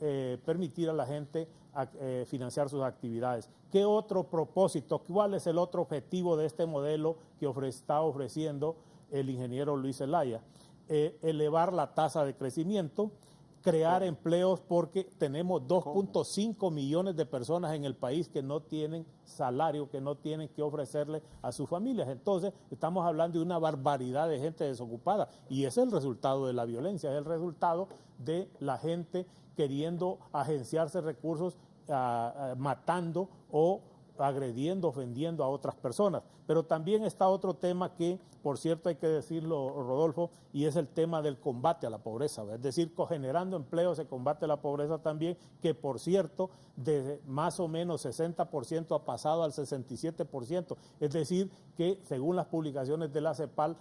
permitir a la gente financiar sus actividades. ¿Qué otro propósito, cuál es el otro objetivo de este modelo que está ofreciendo el ingeniero Luis Zelaya? Elevar la tasa de crecimiento, crear empleos porque tenemos 2.5 millones de personas en el país que no tienen salario, que no tienen que ofrecerle a sus familias. Entonces, estamos hablando de una barbaridad de gente desocupada y ese es el resultado de la violencia, es el resultado de la gente queriendo agenciarse recursos, matando o agrediendo, ofendiendo a otras personas. Pero también está otro tema que, por cierto, hay que decirlo, Rodolfo, y es el tema del combate a la pobreza, ¿verdad? Es decir, generando empleo se combate la pobreza también, que por cierto, de más o menos 60% ha pasado al 67%, es decir, que según las publicaciones de la CEPAL,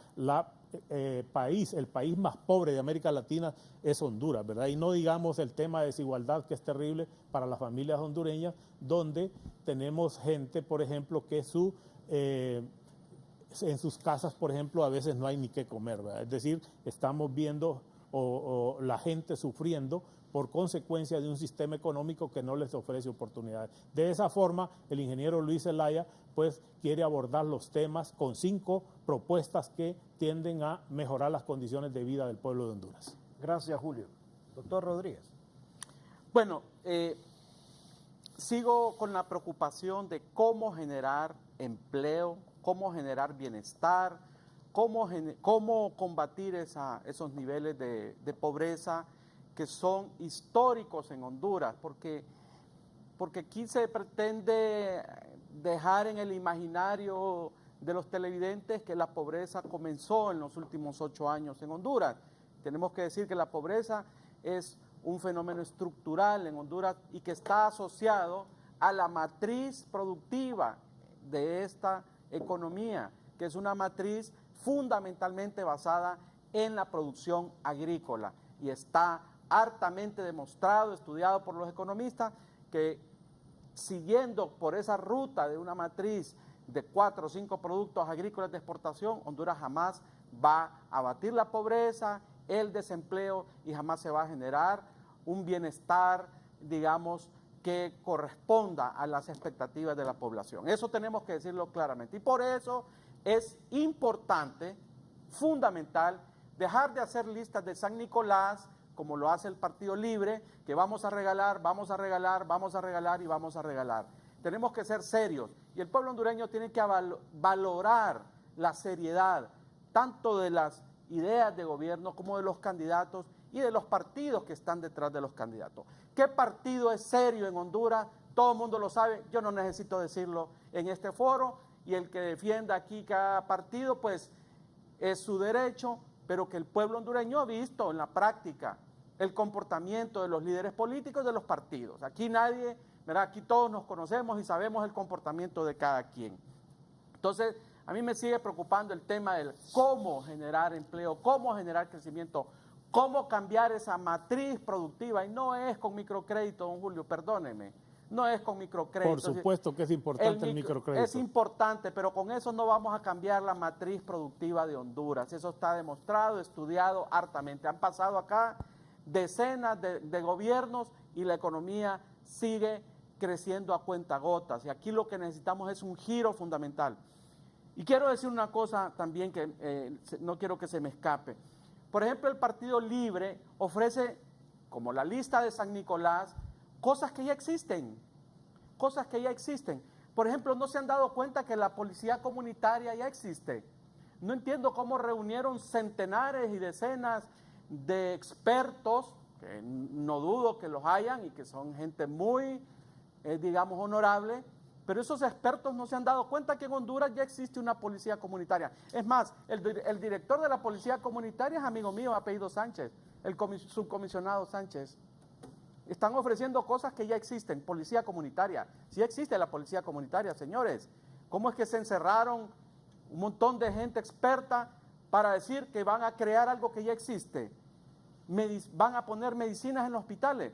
el país más pobre de América Latina es Honduras, ¿verdad? Y no digamos el tema de desigualdad, que es terrible para las familias hondureñas, donde tenemos gente, por ejemplo, que en sus casas, por ejemplo, a veces no hay ni qué comer, ¿verdad? Es decir, estamos viendo la gente sufriendo por consecuencia de un sistema económico que no les ofrece oportunidades. De esa forma, el ingeniero Luis Zelaya pues quiere abordar los temas con 5 propuestas que tienden a mejorar las condiciones de vida del pueblo de Honduras. Gracias, Julio. Doctor Rodríguez. Bueno, sigo con la preocupación de cómo generar empleo, cómo generar bienestar, cómo combatir esos niveles de pobreza que son históricos en Honduras, porque aquí se pretende dejar en el imaginario de los televidentes que la pobreza comenzó en los últimos 8 años en Honduras. Tenemos que decir que la pobreza es un fenómeno estructural en Honduras y que está asociado a la matriz productiva de esta economía, que es una matriz fundamentalmente basada en la producción agrícola, y está hartamente demostrado, estudiado por los economistas, que siguiendo por esa ruta de una matriz de 4 o 5 productos agrícolas de exportación, Honduras jamás va a abatir la pobreza, el desempleo, y jamás se va a generar un bienestar, digamos, que corresponda a las expectativas de la población. Eso tenemos que decirlo claramente. Y por eso es importante, fundamental, dejar de hacer listas de San Nicolás, como lo hace el Partido Libre, que vamos a regalar, vamos a regalar, vamos a regalar y vamos a regalar. Tenemos que ser serios y el pueblo hondureño tiene que valorar la seriedad, tanto de las ideas de gobierno como de los candidatos y de los partidos que están detrás de los candidatos. ¿Qué partido es serio en Honduras? Todo el mundo lo sabe, yo no necesito decirlo en este foro, y el que defienda aquí cada partido, pues es su derecho, pero que el pueblo hondureño ha visto en la práctica el comportamiento de los líderes políticos de los partidos. Aquí nadie, ¿verdad? Aquí todos nos conocemos y sabemos el comportamiento de cada quien. Entonces, a mí me sigue preocupando el tema del cómo generar empleo, cómo generar crecimiento, cómo cambiar esa matriz productiva, y no es con microcrédito, don Julio, perdóneme, no es con microcrédito. Por supuesto que es importante el microcrédito. Es importante, pero con eso no vamos a cambiar la matriz productiva de Honduras. Eso está demostrado, estudiado hartamente. Han pasado acá decenas de gobiernos y la economía sigue creciendo a cuentagotas. Y aquí lo que necesitamos es un giro fundamental. Y quiero decir una cosa también que no quiero que se me escape. Por ejemplo, el Partido Libre ofrece, como la lista de San Nicolás, cosas que ya existen, cosas que ya existen. Por ejemplo, no se han dado cuenta que la policía comunitaria ya existe. No entiendo cómo reunieron centenares y decenas de expertos, que no dudo que los hayan y que son gente muy, digamos, honorable, pero esos expertos no se han dado cuenta que en Honduras ya existe una policía comunitaria. Es más, el director de la policía comunitaria es amigo mío, apellido Sánchez, el subcomisionado Sánchez. Están ofreciendo cosas que ya existen, policía comunitaria. Sí existe la policía comunitaria, señores. ¿Cómo es que se encerraron un montón de gente experta para decir que van a crear algo que ya existe? Van a poner medicinas en los hospitales.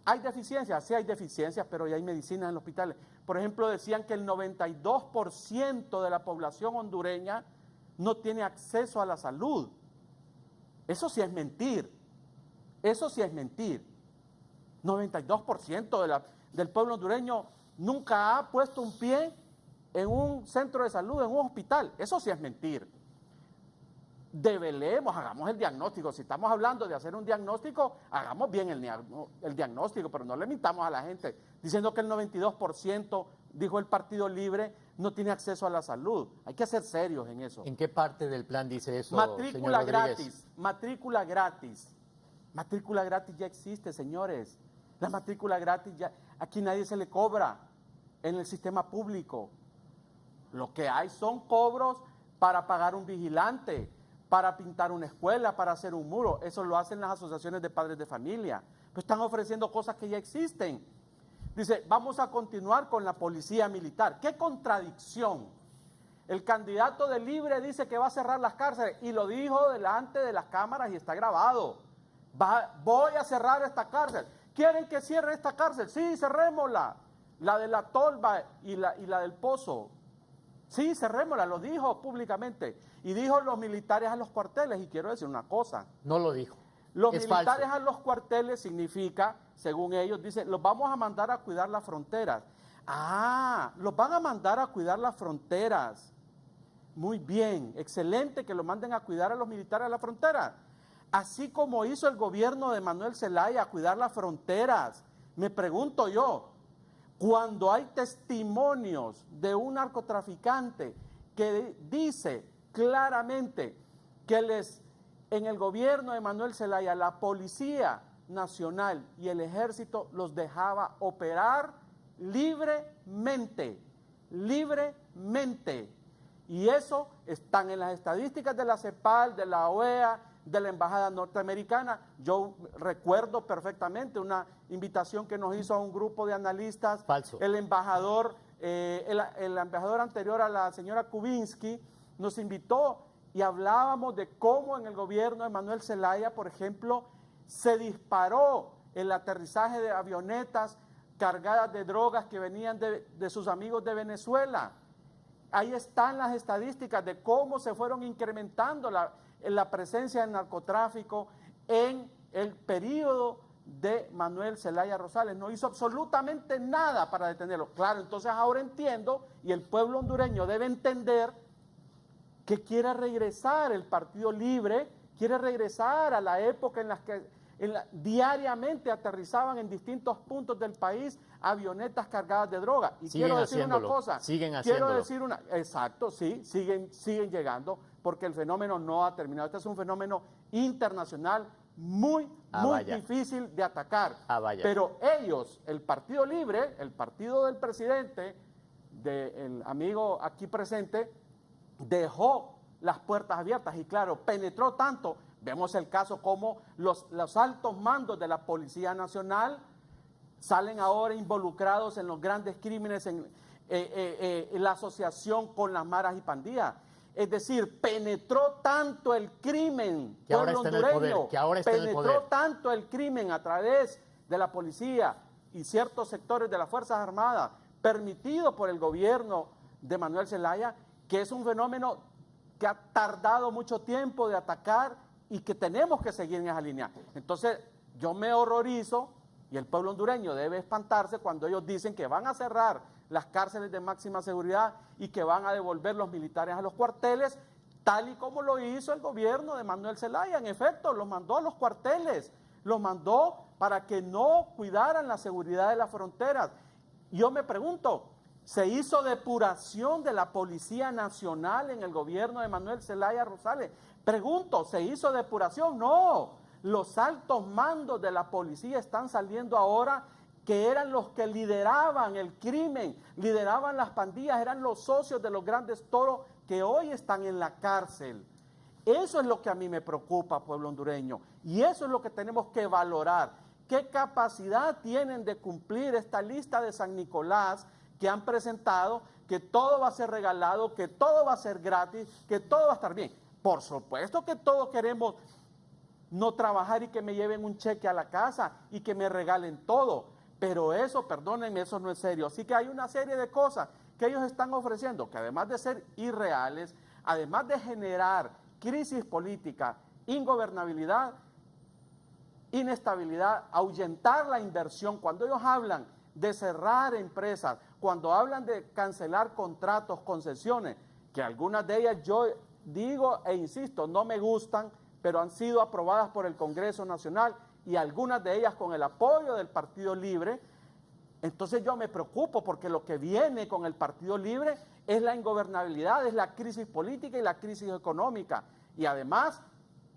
¿Hay deficiencias? Sí hay deficiencias, pero ya hay medicinas en los hospitales. Por ejemplo, decían que el 92% de la población hondureña no tiene acceso a la salud. Eso sí es mentir. Eso sí es mentir. 92% del pueblo hondureño nunca ha puesto un pie en un centro de salud, en un hospital. Eso sí es mentir. develemos, hagamos el diagnóstico. Si estamos hablando de hacer un diagnóstico, hagamos bien el diagnóstico, pero no le mintamos a la gente diciendo que el 92%, dijo el Partido Libre, no tiene acceso a la salud. Hay que ser serios en eso. ¿En qué parte del plan dice eso, Matrícula señor Rodríguez? gratis, matrícula gratis. Matrícula gratis ya existe, señores. La matrícula gratis ya, aquí nadie se le cobra en el sistema público. Lo que hay son cobros para pagar un vigilante, para pintar una escuela, para hacer un muro. Eso lo hacen las asociaciones de padres de familia. Pero están ofreciendo cosas que ya existen. Dice, vamos a continuar con la policía militar. ¡Qué contradicción! El candidato de Libre dice que va a cerrar las cárceles y lo dijo delante de las cámaras y está grabado. Voy a cerrar esta cárcel. ¿Quieren que cierre esta cárcel? Sí, cerrémosla. La de la Tolva y la del Pozo. Sí, cerrémosla, lo dijo públicamente. Y dijo los militares a los cuarteles. Y quiero decir una cosa. No lo dijo. Los Es militares falso. a los cuarteles significa, según ellos, dice, los vamos a mandar a cuidar las fronteras. Ah, los van a mandar a cuidar las fronteras. Muy bien, excelente que lo manden a cuidar a los militares a la frontera. Así como hizo el gobierno de Manuel Zelaya a cuidar las fronteras. Me pregunto yo, cuando hay testimonios de un narcotraficante que dice claramente que en el gobierno de Manuel Zelaya la Policía Nacional y el Ejército los dejaba operar libremente, libremente. Y eso están en las estadísticas de la CEPAL, de la OEA, de la Embajada Norteamericana. Yo recuerdo perfectamente una invitación que nos hizo a un grupo de analistas. Falso. El embajador anterior a la señora Kuvinsky nos invitó y hablábamos de cómo en el gobierno de Manuel Zelaya, por ejemplo, se disparó el aterrizaje de avionetas cargadas de drogas que venían de sus amigos de Venezuela. Ahí están las estadísticas de cómo se fueron incrementando la presencia del narcotráfico en el periodo de Manuel Zelaya Rosales. No hizo absolutamente nada para detenerlo. Claro, entonces ahora entiendo, y el pueblo hondureño debe entender que quiere regresar el Partido Libre, quiere regresar a la época en la que diariamente aterrizaban en distintos puntos del país avionetas cargadas de droga. Y Siguen quiero decir haciéndolo, una cosa. siguen Quiero haciéndolo. decir exacto, sí, siguen llegando, porque el fenómeno no ha terminado. Este es un fenómeno internacional muy vaya. difícil de atacar. Vaya. Pero ellos, el Partido Libre, el partido del presidente, del amigo aquí presente, dejó las puertas abiertas y claro, penetró tanto. Vemos el caso como los altos mandos de la Policía Nacional salen ahora involucrados en los grandes crímenes, en la asociación con las maras y pandillas. Es decir, penetró tanto el crimen, que ahora pueblo está en el hondureño, poder, que ahora está en el penetró poder. tanto el crimen a través de la policía y ciertos sectores de las Fuerzas Armadas, permitido por el gobierno de Manuel Zelaya, que es un fenómeno que ha tardado mucho tiempo de atacar y que tenemos que seguir en esa línea. Entonces, yo me horrorizo, y el pueblo hondureño debe espantarse cuando ellos dicen que van a cerrar las cárceles de máxima seguridad y que van a devolver los militares a los cuarteles, tal y como lo hizo el gobierno de Manuel Zelaya. En efecto, los mandó a los cuarteles, los mandó para que no cuidaran la seguridad de las fronteras. Yo me pregunto, ¿se hizo depuración de la Policía Nacional en el gobierno de Manuel Zelaya Rosales? Pregunto, ¿se hizo depuración? No, los altos mandos de la policía están saliendo ahora, que eran los que lideraban el crimen, lideraban las pandillas, eran los socios de los grandes toros que hoy están en la cárcel. Eso es lo que a mí me preocupa, pueblo hondureño, y eso es lo que tenemos que valorar. ¿Qué capacidad tienen de cumplir esta lista de San Nicolás que han presentado, que todo va a ser regalado, que todo va a ser gratis, que todo va a estar bien? Por supuesto que todos queremos no trabajar y que me lleven un cheque a la casa y que me regalen todo, pero eso, perdónenme, eso no es serio. Así que hay una serie de cosas que ellos están ofreciendo, que además de ser irreales, además de generar crisis política, ingobernabilidad, inestabilidad, ahuyentar la inversión, cuando ellos hablan de cerrar empresas, cuando hablan de cancelar contratos, concesiones, que algunas de ellas yo digo e insisto, no me gustan, pero han sido aprobadas por el Congreso Nacional y algunas de ellas con el apoyo del Partido Libre. Entonces yo me preocupo porque lo que viene con el Partido Libre es la ingobernabilidad, es la crisis política y la crisis económica. Y además,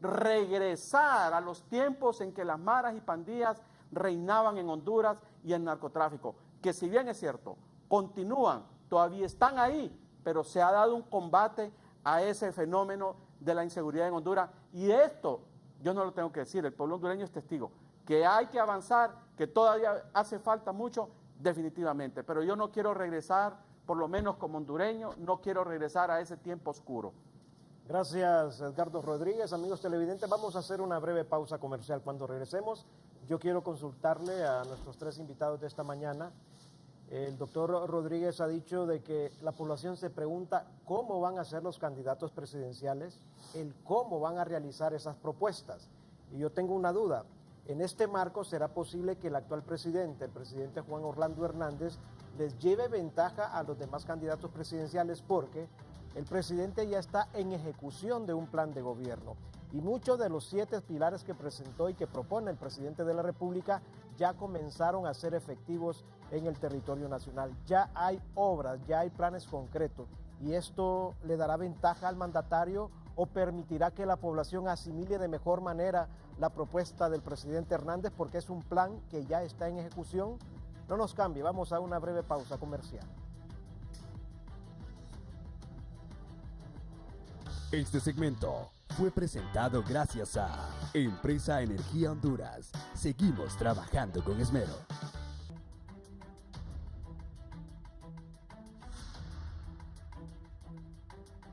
regresar a los tiempos en que las maras y pandillas reinaban en Honduras y el narcotráfico, que si bien es cierto, continúan, todavía están ahí, pero se ha dado un combate a ese fenómeno de la inseguridad en Honduras. Y esto, yo no lo tengo que decir, el pueblo hondureño es testigo, que hay que avanzar, que todavía hace falta mucho, definitivamente, pero yo no quiero regresar, por lo menos como hondureño, no quiero regresar a ese tiempo oscuro. Gracias, Edgardo Rodríguez. Amigos televidentes, vamos a hacer una breve pausa comercial. Cuando regresemos, yo quiero consultarle a nuestros tres invitados de esta mañana. El doctor Rodríguez ha dicho de que la población se pregunta cómo van a ser los candidatos presidenciales, el cómo van a realizar esas propuestas. Y yo tengo una duda. En este marco, ¿será posible que el actual presidente, el presidente Juan Orlando Hernández, les lleve ventaja a los demás candidatos presidenciales? Porque el presidente ya está en ejecución de un plan de gobierno y muchos de los 7 pilares que presentó y que propone el presidente de la República ya comenzaron a ser efectivos en el territorio nacional. Ya hay obras, ya hay planes concretos y esto le dará ventaja al mandatario o permitirá que la población asimile de mejor manera la propuesta del presidente Hernández porque es un plan que ya está en ejecución. No nos cambie, vamos a una breve pausa comercial. Este segmento fue presentado gracias a Empresa Energía Honduras. Seguimos trabajando con esmero.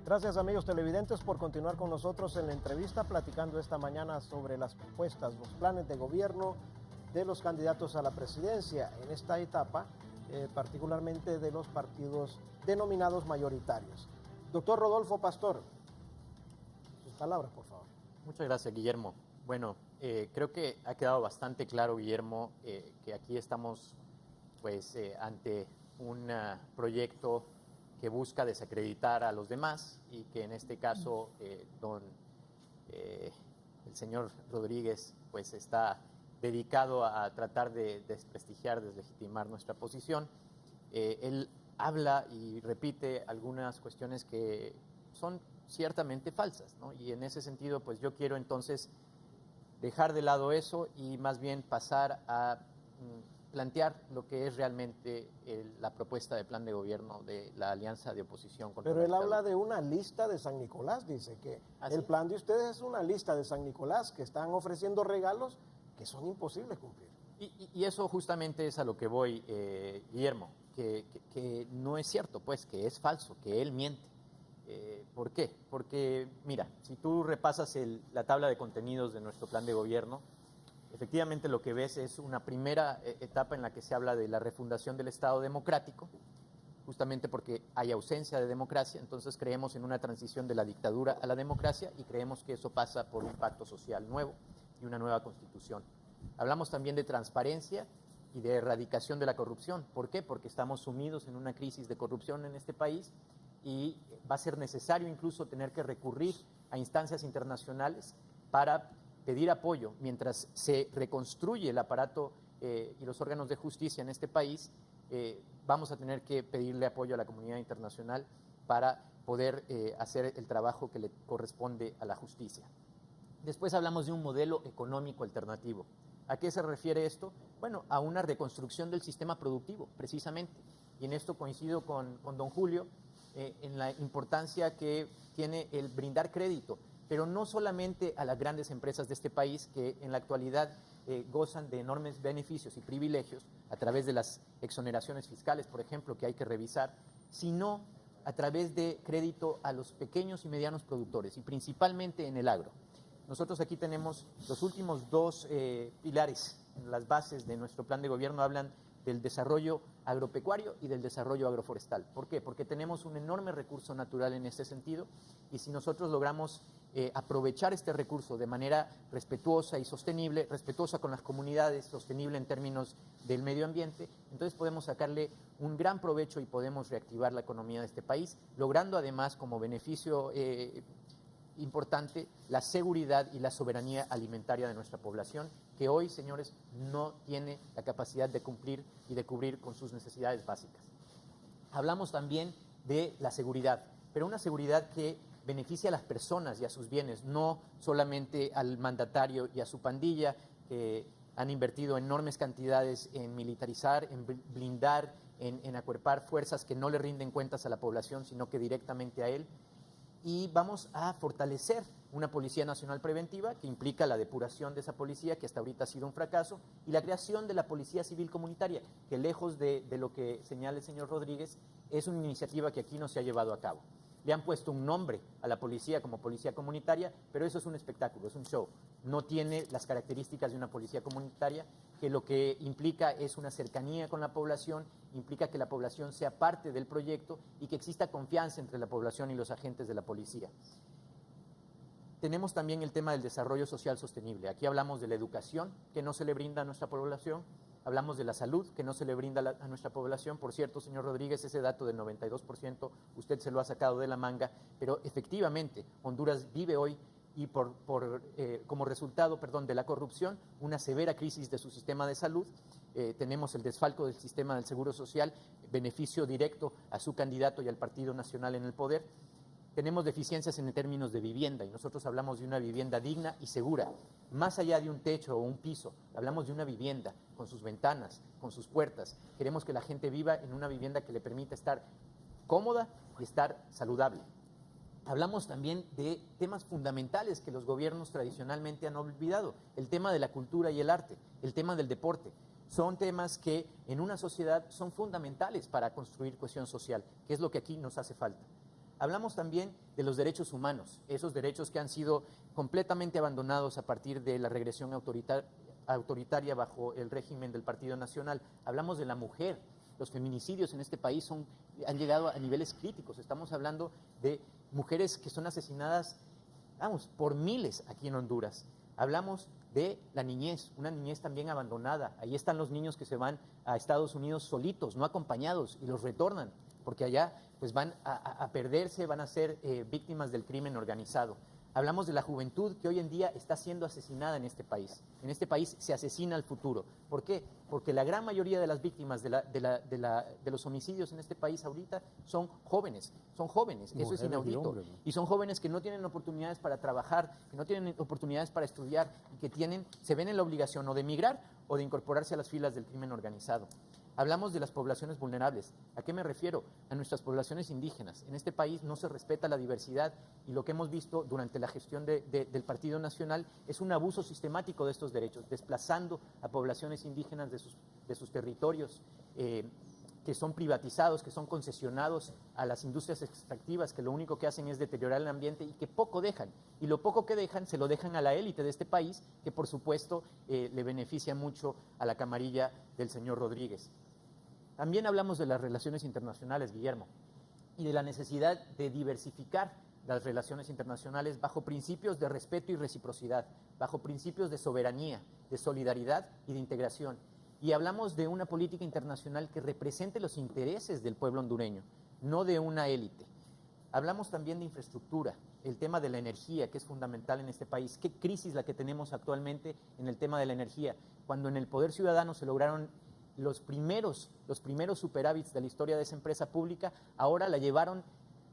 Gracias, amigos televidentes, por continuar con nosotros en la entrevista, platicando esta mañana sobre las propuestas, los planes de gobierno de los candidatos a la presidencia en esta etapa, particularmente de los partidos denominados mayoritarios. Doctor Rodolfo Pastor, sus palabras, por favor. Muchas gracias, Guillermo. Bueno, creo que ha quedado bastante claro, Guillermo, que aquí estamos pues ante un proyecto que busca desacreditar a los demás y que en este caso el señor Rodríguez pues está dedicado a tratar de desprestigiar, deslegitimar nuestra posición. Él habla y repite algunas cuestiones que son ciertamente falsas, ¿no? Y en ese sentido pues yo quiero entonces dejar de lado eso y más bien pasar a plantear lo que es realmente la propuesta de plan de gobierno de la alianza de oposición. Pero él habla de una lista de San Nicolás, dice que el plan de ustedes es una lista de San Nicolás, que están ofreciendo regalos que son imposibles cumplir. Y eso justamente es a lo que voy, Guillermo, que no es cierto, pues, que es falso, que él miente. ¿Por qué? Porque, mira, si tú repasas la tabla de contenidos de nuestro plan de gobierno, efectivamente lo que ves es una primera etapa en la que se habla de la refundación del Estado democrático, justamente porque hay ausencia de democracia, entonces creemos en una transición de la dictadura a la democracia y creemos que eso pasa por un pacto social nuevo y una nueva constitución. Hablamos también de transparencia y de erradicación de la corrupción. ¿Por qué? Porque estamos sumidos en una crisis de corrupción en este país y va a ser necesario incluso tener que recurrir a instancias internacionales para pedir apoyo mientras se reconstruye el aparato y los órganos de justicia en este país. Vamos a tener que pedirle apoyo a la comunidad internacional para poder hacer el trabajo que le corresponde a la justicia. Después hablamos de un modelo económico alternativo. ¿A qué se refiere esto? Bueno, a una reconstrucción del sistema productivo, precisamente. Y en esto coincido con don Julio en la importancia que tiene el brindar crédito, pero no solamente a las grandes empresas de este país que en la actualidad gozan de enormes beneficios y privilegios a través de las exoneraciones fiscales, por ejemplo, que hay que revisar, sino a través de crédito a los pequeños y medianos productores y principalmente en el agro. Nosotros aquí tenemos los últimos 2 pilares, las bases de nuestro plan de gobierno hablan del desarrollo agropecuario y del desarrollo agroforestal. ¿Por qué? Porque tenemos un enorme recurso natural en este sentido y si nosotros logramos aprovechar este recurso de manera respetuosa y sostenible, respetuosa con las comunidades, sostenible en términos del medio ambiente, entonces podemos sacarle un gran provecho y podemos reactivar la economía de este país, logrando además como beneficio importante la seguridad y la soberanía alimentaria de nuestra población, que hoy, señores, no tiene la capacidad de cumplir y de cubrir con sus necesidades básicas. Hablamos también de la seguridad, pero una seguridad que beneficia a las personas y a sus bienes, no solamente al mandatario y a su pandilla, que han invertido enormes cantidades en militarizar, en blindar, en acuerpar fuerzas que no le rinden cuentas a la población, sino que directamente a él. Y vamos a fortalecer una Policía Nacional Preventiva, que implica la depuración de esa policía, que hasta ahorita ha sido un fracaso, y la creación de la Policía Civil Comunitaria, que lejos de lo que señala el señor Rodríguez, es una iniciativa que aquí no se ha llevado a cabo. Le han puesto un nombre a la policía como policía comunitaria, pero eso es un espectáculo, es un show. No tiene las características de una policía comunitaria, que lo que implica es una cercanía con la población, implica que la población sea parte del proyecto y que exista confianza entre la población y los agentes de la policía. Tenemos también el tema del desarrollo social sostenible. Aquí hablamos de la educación que no se le brinda a nuestra población, hablamos de la salud que no se le brinda a nuestra población. Por cierto, señor Rodríguez, ese dato del 92% usted se lo ha sacado de la manga, pero efectivamente Honduras vive hoy y como resultado, de la corrupción, una severa crisis de su sistema de salud. Tenemos el desfalco del sistema del Seguro Social, beneficio directo a su candidato y al Partido Nacional en el poder. Tenemos deficiencias en términos de vivienda y nosotros hablamos de una vivienda digna y segura. Más allá de un techo o un piso, hablamos de una vivienda con sus ventanas, con sus puertas. Queremos que la gente viva en una vivienda que le permita estar cómoda y estar saludable. Hablamos también de temas fundamentales que los gobiernos tradicionalmente han olvidado, el tema de la cultura y el arte, el tema del deporte. Son temas que en una sociedad son fundamentales para construir cohesión social, que es lo que aquí nos hace falta. Hablamos también de los derechos humanos, esos derechos que han sido completamente abandonados a partir de la regresión autoritaria bajo el régimen del Partido Nacional. Hablamos de la mujer. Los feminicidios en este país han llegado a niveles críticos. Estamos hablando de mujeres que son asesinadas, por miles aquí en Honduras. Hablamos de la niñez, una niñez también abandonada. Ahí están los niños que se van a Estados Unidos solitos, no acompañados, y los retornan, porque allá pues van a perderse, van a ser víctimas del crimen organizado. Hablamos de la juventud que hoy en día está siendo asesinada en este país. En este país se asesina al futuro. ¿Por qué? Porque la gran mayoría de las víctimas de los homicidios en este país ahorita son jóvenes. Eso es inaudito. Y son jóvenes que no tienen oportunidades para trabajar, que no tienen oportunidades para estudiar y que se ven en la obligación o de emigrar o de incorporarse a las filas del crimen organizado. Hablamos de las poblaciones vulnerables. ¿A qué me refiero? A nuestras poblaciones indígenas. En este país no se respeta la diversidad y lo que hemos visto durante la gestión del Partido Nacional es un abuso sistemático de estos derechos, desplazando a poblaciones indígenas de sus territorios, que son privatizados, que son concesionados a las industrias extractivas, que lo único que hacen es deteriorar el ambiente y que poco dejan. Y lo poco que dejan, se lo dejan a la élite de este país, que por supuesto le beneficia mucho a la camarilla del señor Rodríguez. También hablamos de las relaciones internacionales, Guillermo, y de la necesidad de diversificar las relaciones internacionales bajo principios de respeto y reciprocidad, bajo principios de soberanía, de solidaridad y de integración. Y hablamos de una política internacional que represente los intereses del pueblo hondureño, no de una élite. Hablamos también de infraestructura, el tema de la energía, que es fundamental en este país. ¿Qué crisis la que tenemos actualmente en el tema de la energía? Cuando en el Poder Ciudadano se lograron los primeros superávits de la historia de esa empresa pública, ahora la llevaron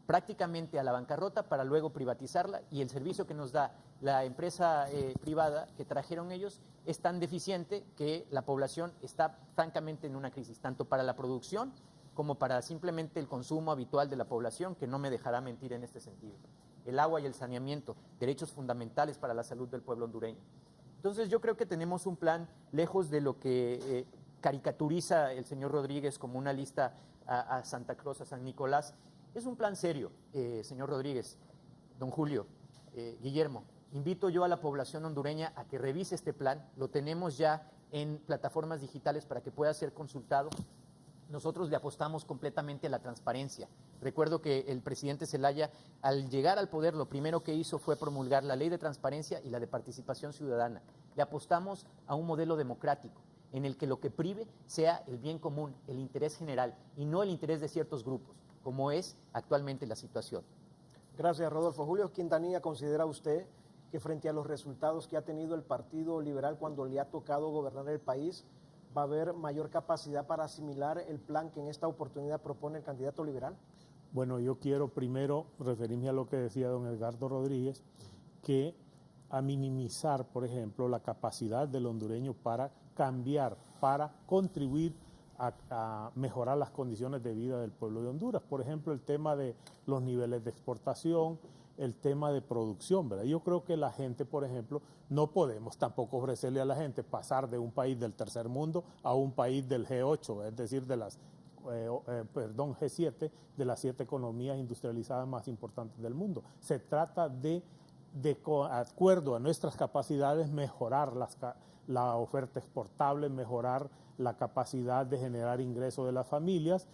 prácticamente a la bancarrota para luego privatizarla, y el servicio que nos da la empresa privada que trajeron ellos es tan deficiente que la población está francamente en una crisis, tanto para la producción como para simplemente el consumo habitual de la población, que no me dejará mentir en este sentido. El agua y el saneamiento, derechos fundamentales para la salud del pueblo hondureño. Entonces yo creo que tenemos un plan lejos de lo que caricaturiza el señor Rodríguez como una lista a Santa Cruz, a San Nicolás. Es un plan serio, señor Rodríguez, don Julio, Guillermo. Invito yo a la población hondureña a que revise este plan. Lo tenemos ya en plataformas digitales para que pueda ser consultado. Nosotros le apostamos completamente a la transparencia. Recuerdo que el presidente Zelaya, al llegar al poder, lo primero que hizo fue promulgar la ley de transparencia y la de participación ciudadana. Le apostamos a un modelo democrático, en el que lo que prive sea el bien común, el interés general, y no el interés de ciertos grupos, como es actualmente la situación. Gracias, Rodolfo. Julio Quintanilla, ¿considera usted que frente a los resultados que ha tenido el Partido Liberal cuando le ha tocado gobernar el país, va a haber mayor capacidad para asimilar el plan que en esta oportunidad propone el candidato liberal? Bueno, yo quiero primero referirme a lo que decía don Edgardo Rodríguez, que a minimizar, por ejemplo, la capacidad del hondureño para cambiar, para contribuir a mejorar las condiciones de vida del pueblo de Honduras. Por ejemplo, el tema de los niveles de exportación, el tema de producción, ¿verdad? Yo creo que la gente, por ejemplo, no podemos tampoco ofrecerle a la gente pasar de un país del tercer mundo a un país del G8, es decir, de las G7, de las 7 economías industrializadas más importantes del mundo. Se trata de acuerdo a nuestras capacidades, mejorar la oferta exportable, mejorar la capacidad de generar ingresos de las familias,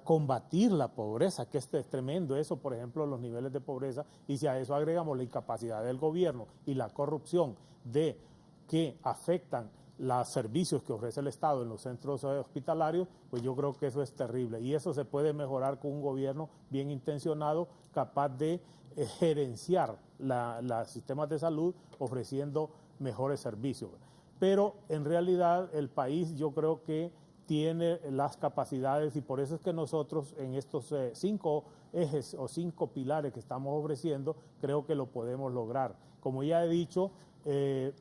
combatir la pobreza, que es tremendo eso, por ejemplo, los niveles de pobreza, y si a eso agregamos la incapacidad del gobierno y la corrupción que afectan los servicios que ofrece el Estado en los centros hospitalarios, pues yo creo que eso es terrible. Y eso se puede mejorar con un gobierno bien intencionado, capaz de gerenciar los sistemas de salud ofreciendo mejores servicios. Pero en realidad el país yo creo que tiene las capacidades y por eso es que nosotros en estos 5 ejes o 5 pilares que estamos ofreciendo, creo que lo podemos lograr. Como ya he dicho,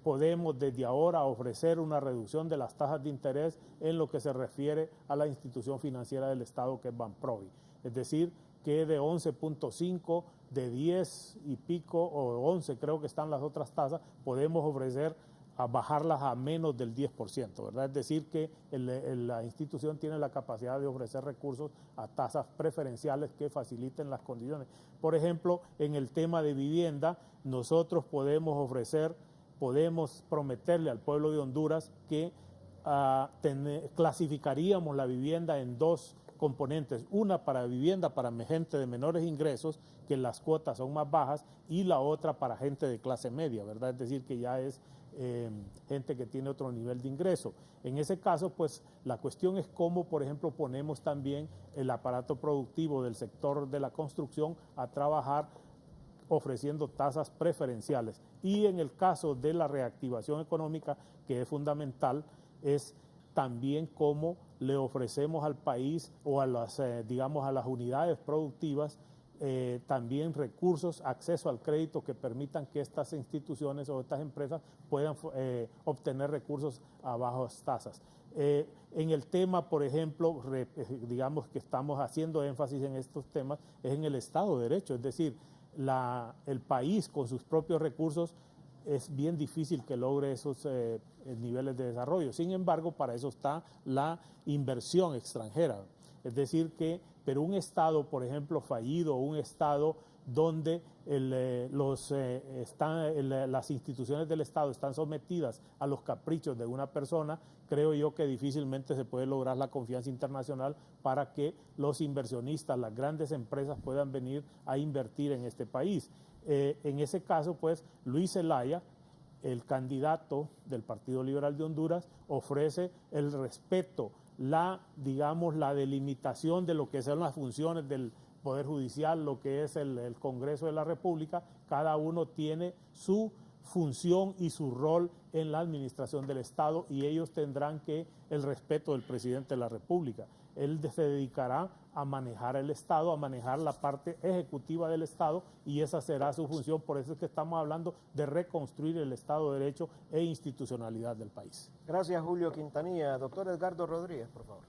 podemos desde ahora ofrecer una reducción de las tasas de interés en lo que se refiere a la institución financiera del Estado, que es Banprovi. Es decir, que de 11.5, de 10 y pico o 11 creo que están las otras tasas, podemos ofrecer a bajarlas a menos del 10%, ¿verdad? Es decir, que la institución tiene la capacidad de ofrecer recursos a tasas preferenciales que faciliten las condiciones. Por ejemplo, en el tema de vivienda, nosotros podemos prometerle al pueblo de Honduras que clasificaríamos la vivienda en 2 componentes, una para vivienda para gente de menores ingresos, que las cuotas son más bajas, y la otra para gente de clase media, ¿verdad? Es decir, que ya es gente que tiene otro nivel de ingreso. En ese caso, pues la cuestión es cómo, por ejemplo, ponemos también el aparato productivo del sector de la construcción a trabajar ofreciendo tasas preferenciales. Y en el caso de la reactivación económica, que es fundamental, es también cómo le ofrecemos al país o a las, digamos, a las unidades productivas también recursos, acceso al crédito que permitan que estas instituciones o estas empresas puedan obtener recursos a bajas tasas. En el tema, por ejemplo, digamos que estamos haciendo énfasis en estos temas, es en el Estado de Derecho, es decir, el país con sus propios recursos es bien difícil que logre esos niveles de desarrollo. Sin embargo, para eso está la inversión extranjera. Es decir pero un Estado, por ejemplo, fallido, un Estado donde las instituciones del Estado están sometidas a los caprichos de una persona, creo yo que difícilmente se puede lograr la confianza internacional para que los inversionistas, las grandes empresas puedan venir a invertir en este país. En ese caso, pues, Luis Zelaya, el candidato del Partido Liberal de Honduras, ofrece el respeto, la delimitación de lo que son las funciones del Poder Judicial, lo que es el Congreso de la República. Cada uno tiene su función y su rol en la administración del Estado y ellos tendrán el respeto del presidente de la República. Él se dedicará a manejar el Estado, a manejar la parte ejecutiva del Estado y esa será su función. Por eso es que estamos hablando de reconstruir el Estado de Derecho e institucionalidad del país. Gracias, Julio Quintanilla. Doctor Edgardo Rodríguez, por favor.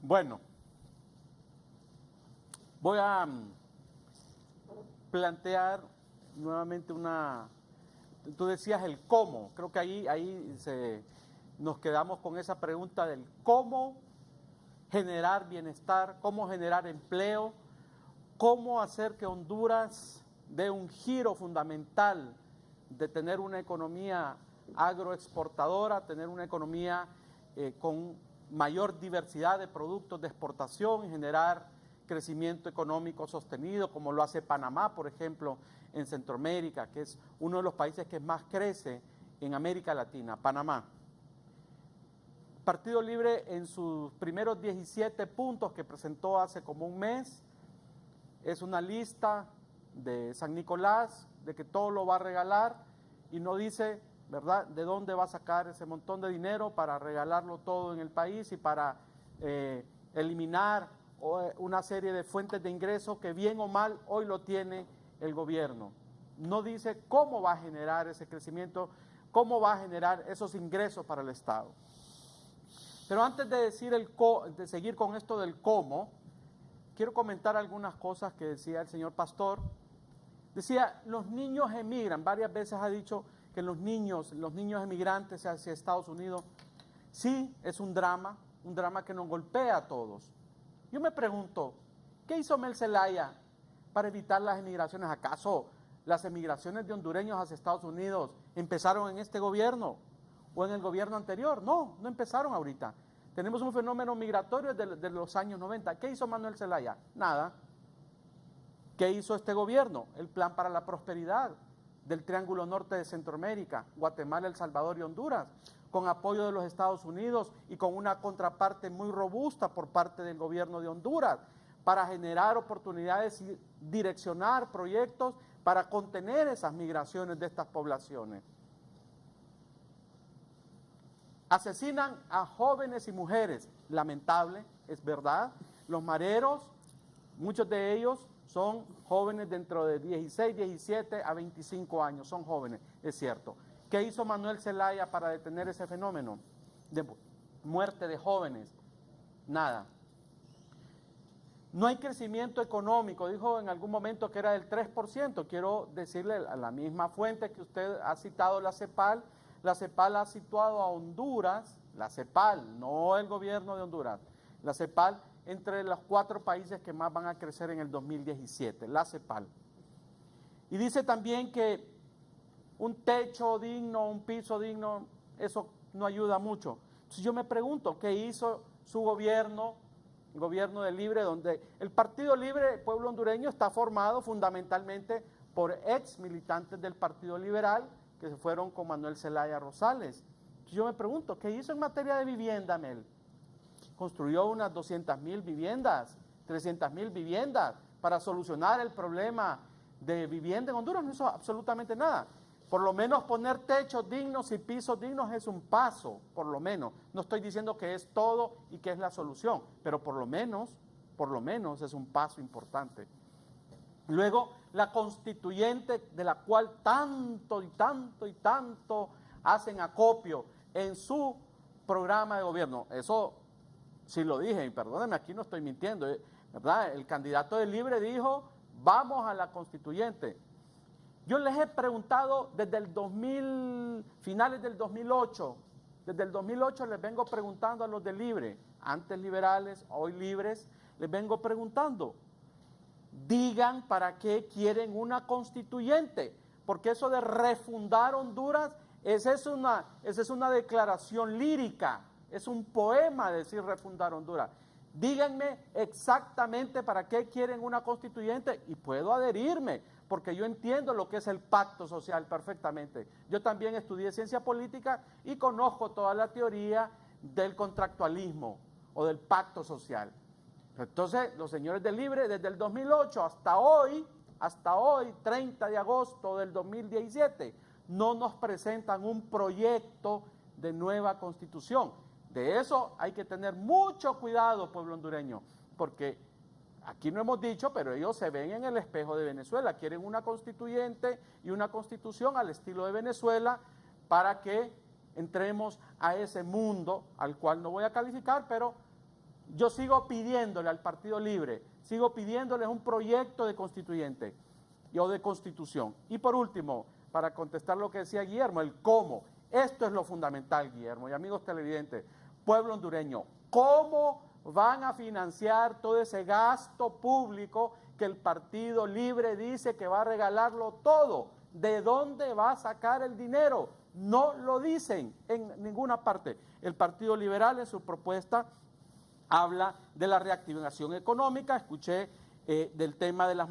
Bueno, voy a plantear nuevamente tú decías el cómo, creo que ahí nos quedamos con esa pregunta del cómo generar bienestar, cómo generar empleo, cómo hacer que Honduras dé un giro fundamental de tener una economía agroexportadora, tener una economía con mayor diversidad de productos de exportación, generar crecimiento económico sostenido, como lo hace Panamá, por ejemplo, en Centroamérica, que es uno de los países que más crece en América Latina, Panamá. Partido Libre, en sus primeros 17 puntos que presentó hace como un mes, es una lista de San Nicolás, de que todo lo va a regalar, y no dice, ¿verdad?, de dónde va a sacar ese montón de dinero para regalarlo todo en el país y para eliminar una serie de fuentes de ingresos que bien o mal hoy lo tiene el gobierno. No dice cómo va a generar ese crecimiento, cómo va a generar esos ingresos para el Estado. Pero antes de decir de seguir con esto del cómo, quiero comentar algunas cosas que decía el señor Pastor. Decía, los niños emigran, varias veces ha dicho que los niños emigrantes hacia Estados Unidos, sí, es un drama que nos golpea a todos. Yo me pregunto, ¿qué hizo Mel Zelaya para evitar las emigraciones? ¿Acaso las emigraciones de hondureños hacia Estados Unidos empezaron en este gobierno o en el gobierno anterior? No, no empezaron ahorita. Tenemos un fenómeno migratorio de los años 90. ¿Qué hizo Manuel Zelaya? Nada. ¿Qué hizo este gobierno? El Plan para la Prosperidad del Triángulo Norte de Centroamérica, Guatemala, El Salvador y Honduras, con apoyo de los Estados Unidos y con una contraparte muy robusta por parte del gobierno de Honduras, para generar oportunidades y direccionar proyectos para contener esas migraciones de estas poblaciones. Asesinan a jóvenes y mujeres, lamentable, es verdad. Los mareros, muchos de ellos son jóvenes dentro de 16, 17 a 25 años, son jóvenes, es cierto. ¿Qué hizo Manuel Zelaya para detener ese fenómeno de muerte de jóvenes? Nada. No hay crecimiento económico, dijo en algún momento que era del 3%. Quiero decirle a la misma fuente que usted ha citado, la CEPAL ha situado a Honduras, la CEPAL, no el gobierno de Honduras, la CEPAL entre los 4 países que más van a crecer en el 2017, la CEPAL. Y dice también que un techo digno, un piso digno, eso no ayuda mucho. Entonces yo me pregunto, ¿qué hizo su gobierno, el gobierno de Libre, donde el Partido Libre, el pueblo hondureño, está formado fundamentalmente por ex militantes del Partido Liberal que se fueron con Manuel Zelaya Rosales? Entonces yo me pregunto, ¿qué hizo en materia de vivienda, Mel? Construyó unas 200,000 viviendas, 300,000 viviendas para solucionar el problema de vivienda en Honduras. No hizo absolutamente nada. Por lo menos poner techos dignos y pisos dignos es un paso, por lo menos. No estoy diciendo que es todo y que es la solución, pero por lo menos es un paso importante. Luego, la constituyente, de la cual tanto y tanto hacen acopio en su programa de gobierno. Eso sí lo dije, y perdónenme, aquí no estoy mintiendo, ¿verdad? El candidato de Libre dijo, vamos a la constituyente. Yo les he preguntado desde el finales del 2008, desde el 2008 les vengo preguntando a los de Libre, antes liberales, hoy libres, les vengo preguntando, digan para qué quieren una constituyente, porque eso de refundar Honduras, esa es una declaración lírica, es un poema decir refundar Honduras. Díganme exactamente para qué quieren una constituyente y puedo adherirme, porque yo entiendo lo que es el pacto social perfectamente. Yo también estudié ciencia política y conozco toda la teoría del contractualismo o del pacto social. Entonces, los señores de Libre, desde el 2008 hasta hoy, 30 de agosto del 2017, no nos presentan un proyecto de nueva constitución. De eso hay que tener mucho cuidado, pueblo hondureño, porque aquí no hemos dicho, pero ellos se ven en el espejo de Venezuela, quieren una constituyente y una constitución al estilo de Venezuela para que entremos a ese mundo al cual no voy a calificar, pero yo sigo pidiéndole al Partido Libre, sigo pidiéndoles un proyecto de constituyente o de constitución. Y por último, para contestar lo que decía Guillermo, el cómo. Esto es lo fundamental, Guillermo, y amigos televidentes, pueblo hondureño, ¿cómo van a financiar todo ese gasto público que el Partido Libre dice que va a regalarlo todo? ¿De dónde va a sacar el dinero? No lo dicen en ninguna parte. El Partido Liberal en su propuesta habla de la reactivación económica, escuché del tema de las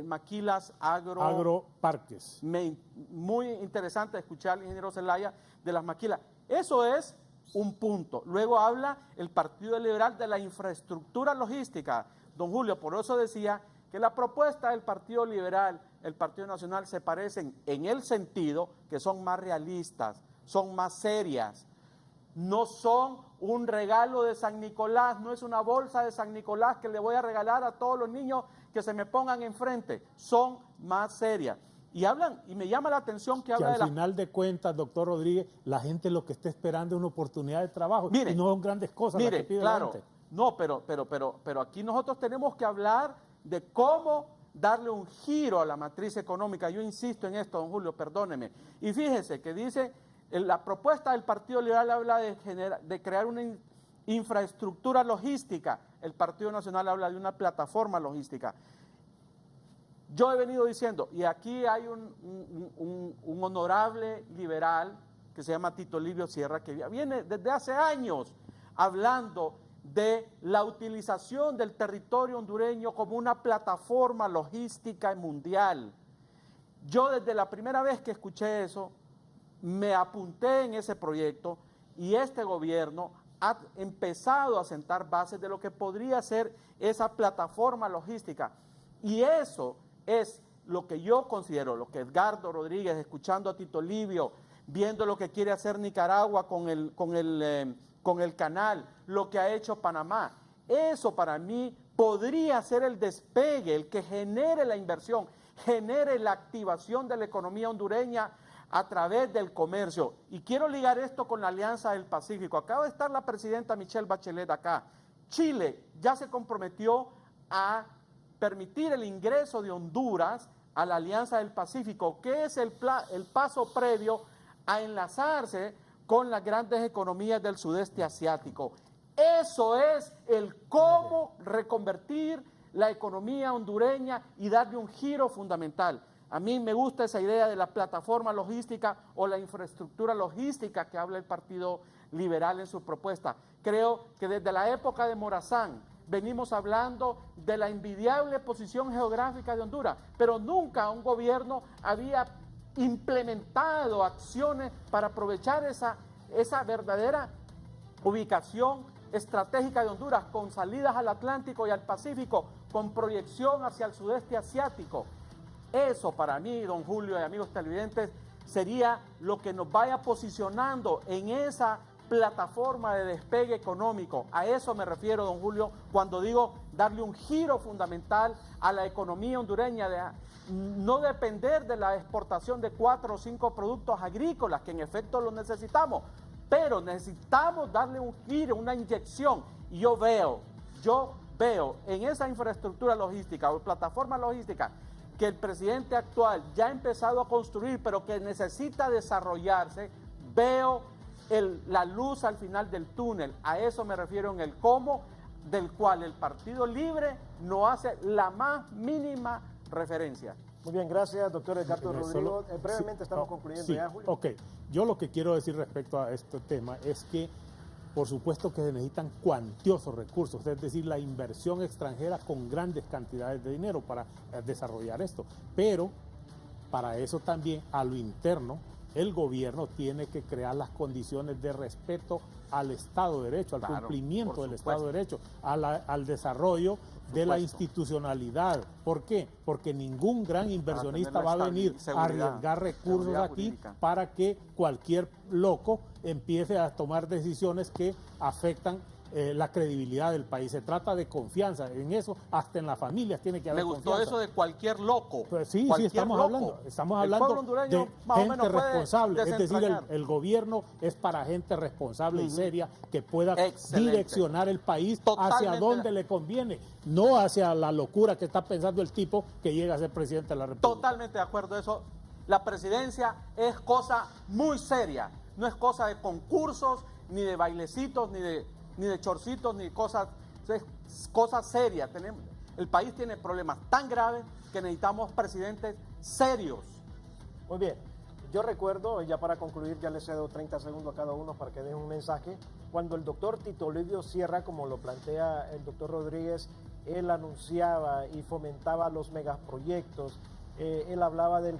maquilas agroparques. Muy interesante escuchar al ingeniero Zelaya de las maquilas. Eso es un punto. Luego habla el Partido Liberal de la infraestructura logística. Don Julio, por eso decía que la propuesta del Partido Liberal, el Partido Nacional, se parecen en el sentido que son más realistas, son más serias. No son un regalo de San Nicolás, no es una bolsa de San Nicolás que le voy a regalar a todos los niños que se me pongan enfrente. Son más serias. Y hablan, y me llama la atención que habla de al final de cuentas, doctor Rodríguez, la gente lo que está esperando es una oportunidad de trabajo. Mire, y no son grandes cosas las que pide la gente. No, pero aquí nosotros tenemos que hablar de cómo darle un giro a la matriz económica. Yo insisto en esto, don Julio, perdóneme. Y fíjese que dice, la propuesta del Partido Liberal habla de crear una infraestructura logística. El Partido Nacional habla de una plataforma logística. Yo he venido diciendo, y aquí hay un honorable liberal que se llama Tito Livio Sierra, que viene desde hace años hablando de la utilización del territorio hondureño como una plataforma logística mundial. Yo desde la primera vez que escuché eso, me apunté en ese proyecto y este gobierno ha empezado a sentar bases de lo que podría ser esa plataforma logística. Y eso es lo que yo considero, lo que Edgardo Rodríguez, escuchando a Tito Livio, viendo lo que quiere hacer Nicaragua con el canal, lo que ha hecho Panamá. Eso para mí podría ser el despegue, el que genere la inversión, genere la activación de la economía hondureña a través del comercio. Y quiero ligar esto con la Alianza del Pacífico. Acaba de estar la presidenta Michelle Bachelet acá. Chile ya se comprometió a permitir el ingreso de Honduras a la Alianza del Pacífico, que es el paso previo a enlazarse con las grandes economías del sudeste asiático. Eso es el cómo reconvertir la economía hondureña y darle un giro fundamental. A mí me gusta esa idea de la plataforma logística o la infraestructura logística que habla el Partido Liberal en su propuesta. Creo que desde la época de Morazán venimos hablando de la envidiable posición geográfica de Honduras, pero nunca un gobierno había implementado acciones para aprovechar esa verdadera ubicación estratégica de Honduras, con salidas al Atlántico y al Pacífico, con proyección hacia el sudeste asiático. Eso para mí, don Julio y amigos televidentes, sería lo que nos vaya posicionando en esa plataforma de despegue económico. A eso me refiero, don Julio, cuando digo darle un giro fundamental a la economía hondureña, de no depender de la exportación de 4 o 5 productos agrícolas, que en efecto lo necesitamos, pero necesitamos darle un giro, una inyección. Y yo veo en esa infraestructura logística o plataforma logística que el presidente actual ya ha empezado a construir, pero que necesita desarrollarse, veo la luz al final del túnel. A eso me refiero en el cómo, del cual el Partido Libre no hace la más mínima referencia. Muy bien, gracias, doctor Edgardo Rodrigo. Brevemente estamos concluyendo ya, Julio. Ok, yo lo que quiero decir respecto a este tema es que por supuesto que se necesitan cuantiosos recursos, es decir, la inversión extranjera con grandes cantidades de dinero para desarrollar esto. Pero para eso también a lo interno el gobierno tiene que crear las condiciones de respeto al Estado de Derecho, al cumplimiento del Estado de Derecho, al desarrollo de la institucionalidad. ¿Por qué? Porque ningún gran inversionista va a venir a arriesgar recursos aquí para que cualquier loco empiece a tomar decisiones que afectan la credibilidad del país. Se trata de confianza. En eso, hasta en las familias tiene que haber confianza. Me gustó eso de cualquier loco. Pues sí, estamos hablando de gente responsable. Es decir, el gobierno es para gente responsable y seria que pueda direccionar el país hacia donde le conviene, no hacia la locura que está pensando el tipo que llega a ser presidente de la República. Totalmente de acuerdo. Eso, la presidencia es cosa muy seria. No es cosa de concursos, ni de bailecitos, ni de chorcitos, ni cosas serias. El país tiene problemas tan graves que necesitamos presidentes serios. Muy bien, yo recuerdo, ya para concluir, ya le cedo 30 segundos a cada uno para que den un mensaje, cuando el doctor Tito Livio Sierra, como lo plantea el doctor Rodríguez, él anunciaba y fomentaba los megaproyectos, él hablaba del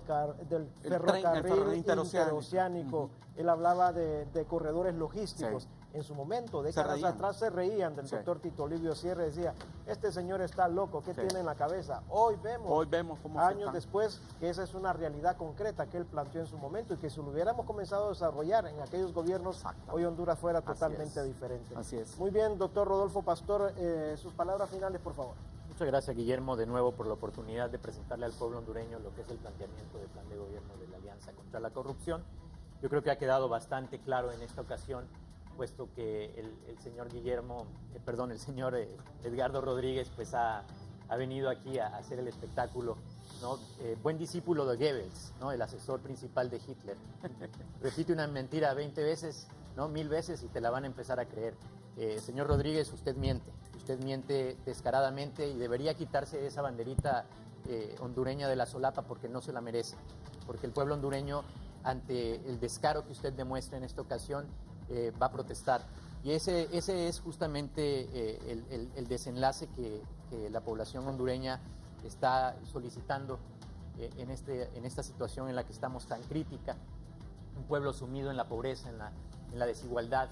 ferrocarril interoceánico, él hablaba de corredores logísticos. Sí. en su momento, décadas atrás, se reían del doctor Tito Livio Sierra, decía, este señor está loco, ¿qué tiene en la cabeza? Hoy vemos cómo años después que esa es una realidad concreta que él planteó en su momento y que si lo hubiéramos comenzado a desarrollar en aquellos gobiernos, hoy Honduras fuera totalmente diferente. Así es. Muy bien, doctor Rodolfo Pastor, sus palabras finales, por favor. Muchas gracias, Guillermo, de nuevo por la oportunidad de presentarle al pueblo hondureño lo que es el planteamiento del plan de gobierno de la Alianza contra la Corrupción. Yo creo que ha quedado bastante claro en esta ocasión, puesto que el señor el señor Edgardo Rodríguez pues ha venido aquí a hacer el espectáculo, ¿no? Buen discípulo de Goebbels, ¿no? El asesor principal de Hitler. Repite una mentira 20 veces, ¿no? 1000 veces y te la van a empezar a creer. Señor Rodríguez, usted miente descaradamente y debería quitarse esa banderita hondureña de la solapa porque no se la merece, porque el pueblo hondureño, ante el descaro que usted demuestra en esta ocasión, va a protestar. Y ese es justamente el desenlace que la población hondureña está solicitando en esta situación en la que estamos tan crítica. Un pueblo sumido en la pobreza, en la desigualdad,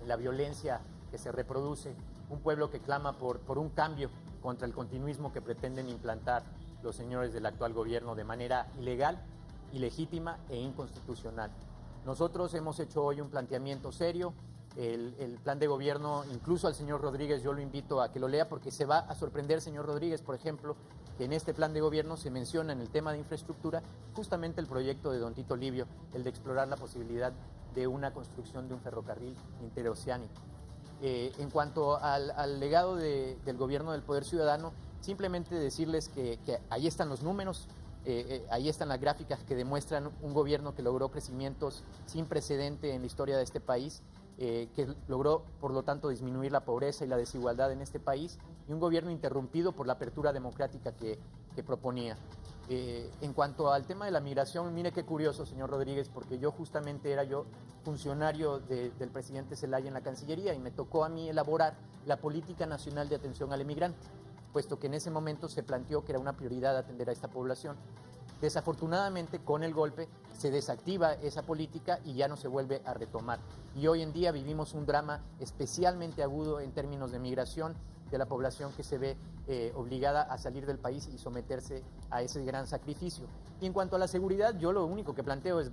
en la violencia que se reproduce. Un pueblo que clama por un cambio contra el continuismo que pretenden implantar los señores del actual gobierno de manera ilegal, ilegítima e inconstitucional. Nosotros hemos hecho hoy un planteamiento serio. El plan de gobierno, incluso al señor Rodríguez, yo lo invito a que lo lea porque se va a sorprender, señor Rodríguez, por ejemplo, que en este plan de gobierno se menciona en el tema de infraestructura justamente el proyecto de don Tito Livio, el de explorar la posibilidad de una construcción de un ferrocarril interoceánico. En cuanto al legado del gobierno del Poder Ciudadano, simplemente decirles que ahí están los números. Ahí están las gráficas que demuestran un gobierno que logró crecimientos sin precedente en la historia de este país, que logró, por lo tanto, disminuir la pobreza y la desigualdad en este país, y un gobierno interrumpido por la apertura democrática que proponía. En cuanto al tema de la migración, mire qué curioso, señor Rodríguez, porque justamente era funcionario del presidente Zelaya en la Cancillería y me tocó a mí elaborar la Política Nacional de Atención al Emigrante, puesto que en ese momento se planteó que era una prioridad atender a esta población. Desafortunadamente, con el golpe, se desactiva esa política y ya no se vuelve a retomar. Y hoy en día vivimos un drama especialmente agudo en términos de migración de la población que se ve obligada a salir del país y someterse a ese gran sacrificio. Y en cuanto a la seguridad, yo lo único que planteo es,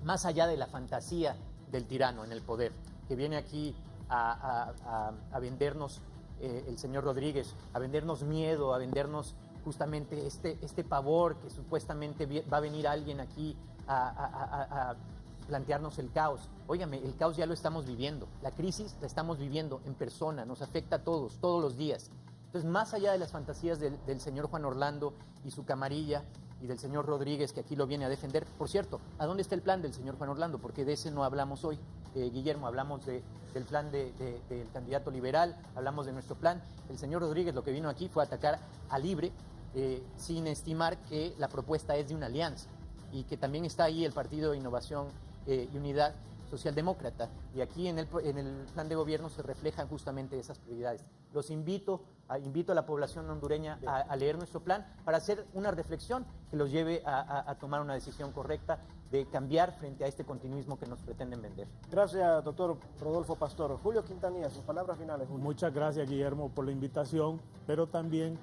más allá de la fantasía del tirano en el poder, que viene aquí a vendernos el señor Rodríguez, a vendernos miedo, a vendernos justamente este pavor que supuestamente va a venir alguien aquí a plantearnos el caos. Óigame, el caos ya lo estamos viviendo, la crisis la estamos viviendo en persona, nos afecta a todos los días. Entonces, más allá de las fantasías del señor Juan Orlando y su camarilla y del señor Rodríguez, que aquí lo viene a defender, por cierto, ¿a dónde está el plan del señor Juan Orlando? Porque de ese no hablamos hoy. Guillermo, hablamos del plan del candidato liberal, hablamos de nuestro plan. El señor Rodríguez lo que vino aquí fue a atacar a Libre, sin estimar que la propuesta es de una alianza y que también está ahí el Partido de Innovación y Unidad Socialdemócrata. Y aquí en el plan de gobierno se reflejan justamente esas prioridades. Los invito a la población hondureña a leer nuestro plan para hacer una reflexión que los lleve a tomar una decisión correcta de cambiar frente a este continuismo que nos pretenden vender. Gracias, doctor Rodolfo Pastor. Julio Quintanilla, sus palabras finales, Julio. Muchas gracias, Guillermo, por la invitación, pero también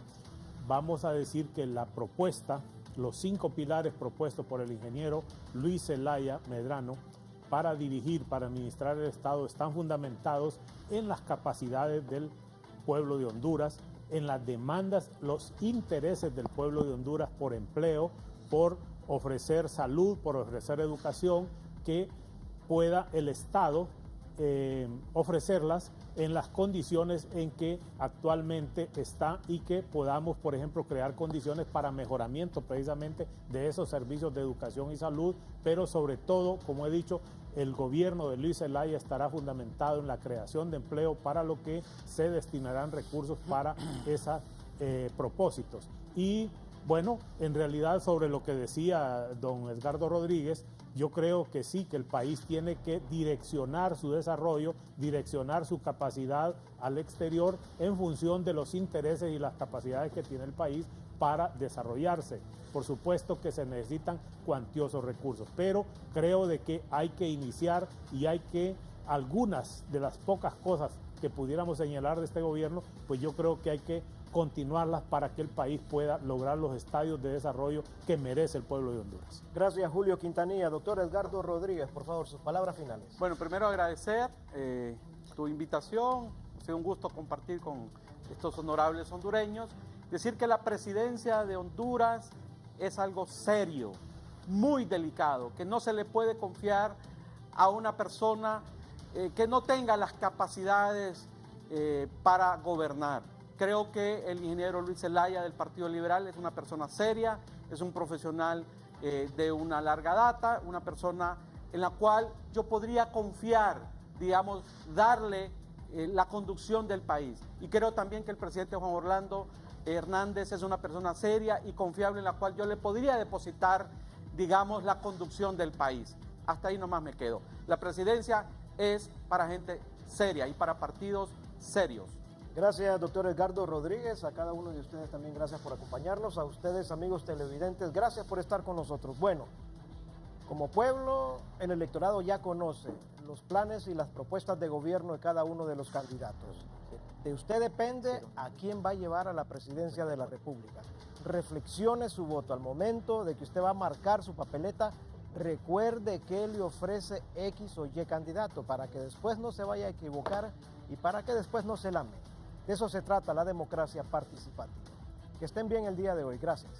vamos a decir que la propuesta, los 5 pilares propuestos por el ingeniero Luis Zelaya Medrano para dirigir, para administrar el Estado, están fundamentados en las capacidades del pueblo de Honduras, en las demandas, los intereses del pueblo de Honduras por empleo, por ofrecer salud, por ofrecer educación, que pueda el Estado ofrecerlas en las condiciones en que actualmente está y que podamos, por ejemplo, crear condiciones para mejoramiento precisamente de esos servicios de educación y salud, pero sobre todo, como he dicho, el gobierno de Luis Zelaya estará fundamentado en la creación de empleo, para lo que se destinarán recursos para esos propósitos. Y bueno, en realidad, sobre lo que decía don Edgardo Rodríguez, yo creo que sí, que el país tiene que direccionar su desarrollo, direccionar su capacidad al exterior en función de los intereses y las capacidades que tiene el país para desarrollarse. Por supuesto que se necesitan cuantiosos recursos, pero creo de que hay que iniciar y hay que algunas de las pocas cosas que pudiéramos señalar de este gobierno, pues yo creo que hay que continuarlas para que el país pueda lograr los estadios de desarrollo que merece el pueblo de Honduras. Gracias, Julio Quintanilla. Doctor Edgardo Rodríguez, por favor, sus palabras finales. Bueno, primero agradecer tu invitación, ha sido un gusto compartir con estos honorables hondureños, decir que la presidencia de Honduras es algo serio, muy delicado, que no se le puede confiar a una persona que no tenga las capacidades para gobernar. Creo que el ingeniero Luis Zelaya del Partido Liberal es una persona seria, es un profesional de una larga data, una persona en la cual yo podría confiar, digamos, darle la conducción del país. Y creo también que el presidente Juan Orlando Hernández es una persona seria y confiable en la cual yo le podría depositar, digamos, la conducción del país. Hasta ahí nomás me quedo. La presidencia es para gente seria y para partidos serios. Gracias, doctor Edgardo Rodríguez. A cada uno de ustedes también gracias por acompañarnos. A ustedes, amigos televidentes, gracias por estar con nosotros. Bueno, como pueblo, el electorado ya conoce los planes y las propuestas de gobierno de cada uno de los candidatos. De usted depende a quién va a llevar a la presidencia de la República. Reflexione su voto al momento de que usted va a marcar su papeleta. Recuerde que le ofrece X o Y candidato para que después no se vaya a equivocar y para que después no se lame. De eso se trata la democracia participativa. Que estén bien el día de hoy. Gracias.